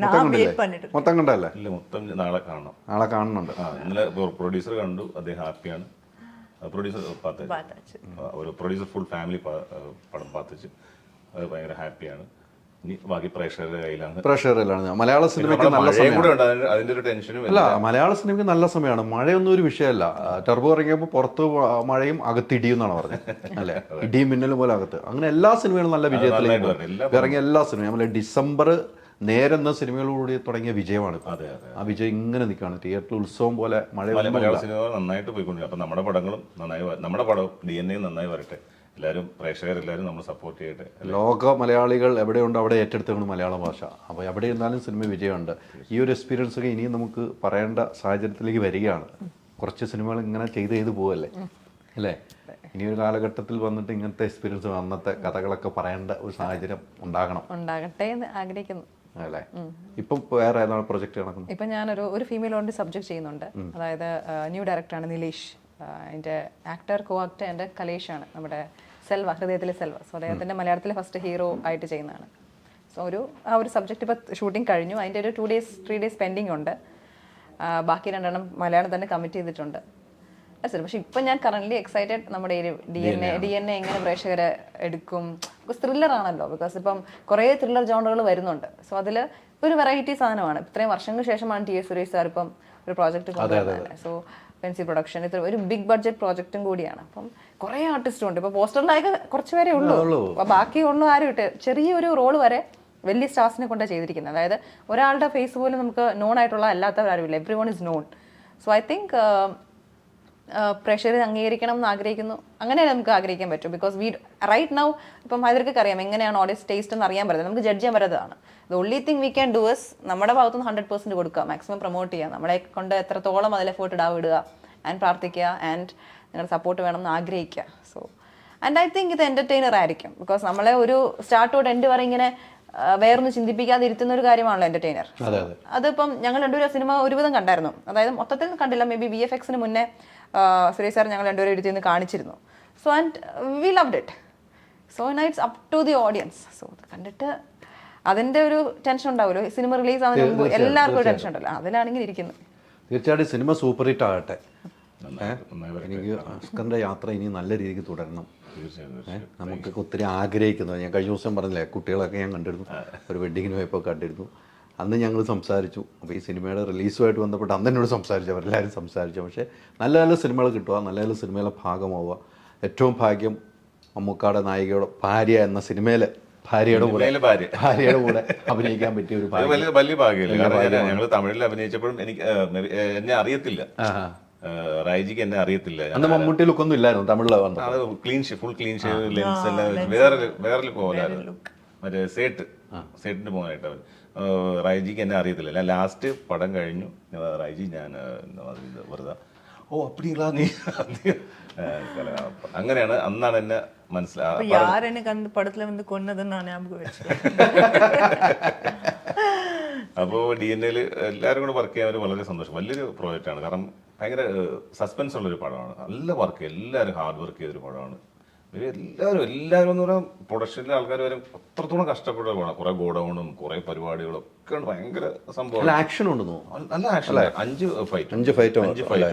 நான் வெயிட் பண்ணிட்டு இருக்கேன். മൊത്തം കണ്ടല്ലേ? ഇല്ല, മൊത്തം നാളെ കാണണം. നാളെ കാണുന്നുണ്ട്. ഇന്നലെ പ്രൊഡ്യൂസർ കണ്ടു, അദ്ദേഹം ഹാപ്പിയാണ്. പ്രൊഡ്യൂസർ பார்த்தாச்சு. ഒരു പ്രൊഡ്യൂസർ ഫുൾ ഫാമിലി പടം പാത്തിച്ച് അത് ഭയങ്കര ഹാപ്പിയാണ്. ഇനി ബാക്കി പ്രേക്ഷകരുടെ കയ്യിലാണ്. പ്രേക്ഷകരിലാണ്. മലയാള സിനിമയ്ക്ക് നല്ല സമയം, അതിന്റെ ഒരു ടെൻഷനും അല്ല മലയാള സിനിമയ്ക്ക് നല്ല സമയമാണ്. മഴയൊന്നും ഒരു വിഷയമല്ല. ടർബോ ഇറങ്ങിയപ്പോൾ പുറത്ത് മഴയും അകത്ത് ഇടിയും എന്നാണ് പറഞ്ഞത്, അല്ലെ? ഇടിയും മിന്നലും പോലെ അകത്ത്. അങ്ങനെ എല്ലാ സിനിമകളും നല്ല വിജയത്തിലേക്ക് ഇറങ്ങിയ എല്ലാ സിനിമയും. നമ്മളെ ഡിസംബർ നേരെന്ന സിനിമകളോടുകൂടി തുടങ്ങിയ വിജയമാണ്. ആ വിജയം ഇങ്ങനെ നിൽക്കുകയാണ്. തിയേറ്ററിൽ ഉത്സവം പോലെ മലയാള സിനിമ നന്നായിട്ട് പോയിക്കൊണ്ടിരിക്കും. അപ്പൊ നമ്മുടെ പടങ്ങളും നന്നായി, നമ്മുടെ പടവും DNA നന്നായി വരട്ടെ. എല്ലാവരും പ്രേക്ഷകരെല്ലാവരും നമ്മൾ സപ്പോർട്ട് ചെയ്യട്ടെ. ലോക മലയാളികൾ എവിടെയുണ്ട് അവിടെ ഏറ്റെടുത്താണ് മലയാള ഭാഷ. അപ്പോൾ എവിടെ ഇരുന്നാലും സിനിമ വിജയമുണ്ട്. ഈ ഒരു എക്സ്പീരിയൻസ് ഒക്കെ ഇനിയും നമുക്ക് പറയേണ്ട സാഹചര്യത്തിലേക്ക് വരികയാണ്. കുറച്ച് സിനിമകൾ ഇങ്ങനെ ചെയ്ത് പോവല്ലേ, അല്ലേ? ഇനിയൊരു കാലഘട്ടത്തിൽ വന്നിട്ട് ഇങ്ങനത്തെ എക്സ്പീരിയൻസ്, അന്നത്തെ കഥകളൊക്കെ പറയേണ്ട ഒരു സാഹചര്യം ഉണ്ടാകട്ടെ എന്ന് ആഗ്രഹിക്കുന്നു, അല്ലേ? ഇപ്പം വേറെ ഏതാണ് പ്രൊജക്ട് നടക്കുന്നത്? ഇപ്പം ഞാനൊരു ഫീമെയിൽ ഓൺലി സബ്ജക്ട് ചെയ്യുന്നുണ്ട്. അതായത് ന്യൂ ഡയറക്ടറാണ് നിലേഷ്. എൻ്റെ ആക്ടർ കോ ആക്ടർ എൻ്റെ കലേഷാണ്, നമ്മുടെ സെൽവ, ഹൃദയത്തിലെ സെൽവ. സോ അദ്ദേഹത്തിൻ്റെ മലയാളത്തിലെ ഫസ്റ്റ് ഹീറോ ആയിട്ട് ചെയ്യുന്നതാണ്. സോ ആ ഒരു സബ്ജക്റ്റ് ഇപ്പോൾ ഷൂട്ടിംഗ് കഴിഞ്ഞു. അതിൻ്റെ ഒരു 3 ഡേയ്സ് പെൻഡിങ് ഉണ്ട്. ബാക്കി 2 മലയാളം തന്നെ കമ്മിറ്റ് ചെയ്തിട്ടുണ്ട്. പക്ഷെ ഇപ്പം ഞാൻ കറന്റ് എക്സൈറ്റഡ് നമ്മുടെ DNA എങ്ങനെ പ്രേക്ഷകരെ എടുക്കും. ബിക്കോസ് ത്രില്ലർ ആണല്ലോ. ബിക്കോസ് ഇപ്പം കുറേ ത്രില്ലർ ജോണറുകൾ വരുന്നുണ്ട്. സോ അതിൽ ഒരു വെറൈറ്റി സാധനമാണ്. ഇത്രയും വർഷങ്ങൾക്ക് ശേഷമാണ് ടി. സുരേഷ് സാർ ഇപ്പം ഒരു പ്രോജക്റ്റ് കൊണ്ടുവരുന്നത്. സോ പെൻസിൽ പ്രൊഡക്ഷൻ, ഇത്ര ഒരു ബിഗ് ബഡ്ജറ്റ് പ്രോജക്റ്റും കൂടിയാണ്. അപ്പം കുറേ ആർട്ടിസ്റ്റും ഉണ്ട്. ഇപ്പോൾ പോസ്റ്ററിലാകെ കുറച്ച് പേരേ ഉള്ളൂ. അപ്പോൾ ബാക്കിയൊന്നും ആരും ഇട്ട് ചെറിയൊരു റോള് വരെ വലിയ സ്റ്റാർസിനെ കൊണ്ടാണ് ചെയ്തിരിക്കുന്നത്. അതായത് ഒരാളുടെ ഫേസ് പോലും നമുക്ക് നോൺ ആയിട്ടുള്ള അല്ലാത്തവരാരുമില്ല. Every one is known. So I think പ്രേക്ഷകർ അംഗീകരിക്കണം എന്ന് ആഗ്രഹിക്കുന്നു. അങ്ങനെ നമുക്ക് ആഗ്രഹിക്കാൻ പറ്റും. ബിക്കോസ് റൈറ്റ് നൗ ഇപ്പം ഹൈദർക്കൊക്കെ അറിയാം എങ്ങനെയാണ് ഓഡിയൻസ് ടേസ്റ്റ് എന്ന് അറിയാൻ പറ്റുന്നത്. നമുക്ക് ജഡ്ജ് ചെയ്യാൻ പറ്റുന്നതാണ്. The only thing we can do is നമ്മുടെ ഭാഗത്തുനിന്ന് 100% കൊടുക്കുക, മാക്സിമം പ്രൊമോട്ട് ചെയ്യുക, നമ്മളെ കൊണ്ട് എത്രത്തോളം അതിൽ എഫേർട്ട് ഇടുക ആൻഡ് പ്രാർത്ഥിക്കുക ആൻഡ് നിങ്ങളുടെ സപ്പോർട്ട് വേണം എന്ന് ആഗ്രഹിക്കുക. സോ ആൻഡ് ഐ തിങ്ക് ഇത് എൻ്റർടൈനർ ആയിരിക്കും. ബിക്കോസ് നമ്മളെ ഒരു സ്റ്റാർട്ട് തൊട്ട് എൻഡ് വരെ ഇങ്ങനെ വേറൊന്നും ചിന്തിപ്പിക്കാതെ ഇരുത്തുന്ന ഒരു കാര്യമാണല്ലോ എൻ്റർടൈനർ. അതിപ്പം ഞങ്ങൾ 2 സിനിമ ഒരുവിധം കണ്ടായിരുന്നു. അതായത് മൊത്തത്തിൽ കണ്ടില്ല, മേ ബി VFXന് മുന്നേ സുരേഷ് സാർ ഞങ്ങൾ 2 എടുത്തിരുന്ന് കാണിച്ചിരുന്നു. So and we loved it. So now it's up to the audience. So കണ്ടിട്ട് അതിൻ്റെ ഒരു ടെൻഷൻ ഉണ്ടാവുമല്ലോ. സിനിമ റിലീസ് ആവുന്നതിന് മുമ്പ് എല്ലാവർക്കും ഒരു ടെൻഷൻ ഉണ്ടല്ലോ, അതിലാണെങ്കിൽ ഇരിക്കുന്നത്. തീർച്ചയായിട്ടും സിനിമ സൂപ്പർ ഹിറ്റ് ആകട്ടെ. എനിക്ക് അസ്കറിൻ്റെ യാത്ര ഇനി നല്ല രീതിക്ക് തുടരണം. നമുക്കൊക്കെ ഒത്തിരി ആഗ്രഹിക്കുന്നു. ഞാൻ കഴിഞ്ഞ ദിവസം പറഞ്ഞില്ലേ, കുട്ടികളൊക്കെ ഞാൻ കണ്ടിരുന്നു, ഒരു വെഡ്ഡിങ്ങിന് പോയപ്പോൾ കണ്ടിരുന്നു. അന്ന് ഞങ്ങൾ സംസാരിച്ചു. അപ്പോൾ ഈ സിനിമയുടെ റിലീസുമായിട്ട് ബന്ധപ്പെട്ട് അന്ന് എന്നോട് സംസാരിച്ചു, അവരെല്ലാവരും സംസാരിച്ചു. പക്ഷേ നല്ല നല്ല സിനിമകൾ കിട്ടുക, നല്ല നല്ല സിനിമയിലെ ഭാഗമാവുക. ഏറ്റവും ഭാഗ്യം മമ്മൂക്കാടെ നായികയുടെ ഭാര്യ എന്ന സിനിമയിലെ ഭാര്യയുടെ കൂടെ അഭിനയിക്കാൻ പറ്റിയ ഒരു വലിയ ഭാഗ്യമല്ലേ. കാരണം ഞങ്ങൾ തമിഴിൽ അഭിനയിച്ചപ്പോഴും എന്നെ അറിയത്തില്ല, റൈജിക്ക് എന്നെ അറിയത്തില്ല. അന്ന് മമ്മൂട്ടി ലുക്കൊന്നും ഇല്ലായിരുന്നു തമിഴിൽ. അത് ഫുൾ ക്ലീൻ ഷേവ്, ലെൻസ് എല്ലാം വേറെ പോലായിരുന്നു. മറ്റേ സേട്ടിന് പോകാനായിട്ട് അവർ റൈജിക്ക് എന്നെ അറിയത്തില്ല. ഞാൻ ലാസ്റ്റ് പടം കഴിഞ്ഞു, റൈജി ഞാൻ വെറുതെ അപ്പടിങ്ങളാ നീ, അങ്ങനെയാണ് അന്നാണ് എന്നെ മനസ്സിലായത്. പടത്തില് വന്ന് കൊന്നതെന്ന് ஞாபகம் വെച്ചു. അപ്പോൾ DNA എല്ലാവരും കൂടെ വർക്ക് ചെയ്യാൻ വളരെ സന്തോഷം. വലിയൊരു പ്രോജക്റ്റാണ്. കാരണം ഭയങ്കര സസ്പെൻസ് ഉള്ളൊരു പടമാണ്. നല്ല വർക്ക്, എല്ലാവരും ഹാർഡ് വർക്ക് ചെയ്തൊരു പടമാണ്. എല്ലാവരും എന്ന് പറഞ്ഞാൽ പ്രൊഡക്ഷനിലെ ആൾക്കാർ വരെ അത്രത്തോളം കഷ്ടപ്പെട്ട് പോകണം. കുറെ ഗോഡൌണും കുറെ പരിപാടികളും ഒക്കെ ഉണ്ട്. ഭയങ്കര സംഭവം. നല്ല ആക്ഷൻ ഉണ്ടെന്നോ? നല്ല ആക്ഷൻ. 5 5 fight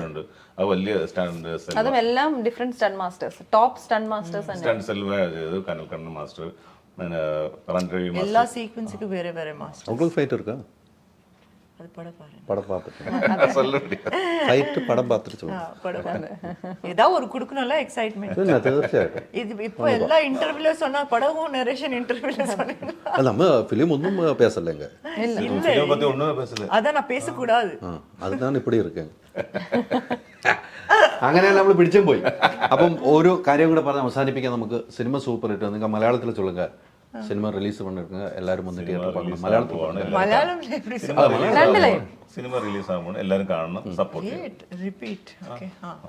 ഉണ്ട്. അത് വലിയ സ്റ്റാൻഡ് അതും എല്ലാം different stunt masters, top stunt masters തന്നെ. സ്റ്റാൻഡ് സെൽവ ചെയ്ത്, കനൽക്കണ്ണൻ മാസ്റ്റർ, രൺരവി எல்லா சீக்வன்ஸுக்கு வேற வேற மாஸ்டர். உங்களுக்கு ஃபைட் இருக்கா? அது படம் பாருங்க. படம் பார்த்துட்டு ஃபைட்டு படம் பார்த்துட்டு சொல்லுங்க. படம் பாருங்க. ஏதாவது ஒரு குடுக்கணும்ல எக்ஸைட்மெண்ட். இல்லை തീർച്ചയായിട്ടും. இது இப்போ எல்லா இன்டர்வியூல சொன்னா படமும் நரேஷன் இன்டர்வியூல சொன்னீங்க. அது நம்ம ஃபிலிம் ஒன்றும் பேசலைங்க. பத்தி ஒண்ணுமே பேசல. அதான் நான் பேசக்கூடாது. அதுதான் இப்படி இருக்கேன். അങ്ങനെ നമ്മൾ പിടിച്ചും പോയി. അപ്പം ഓരോ കാര്യം കൂടെ പറഞ്ഞ് അവസാനിപ്പിക്കാൻ നമുക്ക്. Cinema super hit. നിങ്ങൾ മലയാളത്തിൽ ചൊല്ലുക. സിനിമ റിലീസ് പണിരുക്കുங்க. എല്ലാവരും വന്ന് തിയേറ്ററിൽ பார்க்கணும். മലയാളത്തിൽ மலையாளம் எப்படி സിനിമ റിലീസ് ആകുമ്പോൾ എല്ലാവരും കാണണം, സപ്പോർട്ട് ചെയ്യണം. ரிப்பீட். ஓகே.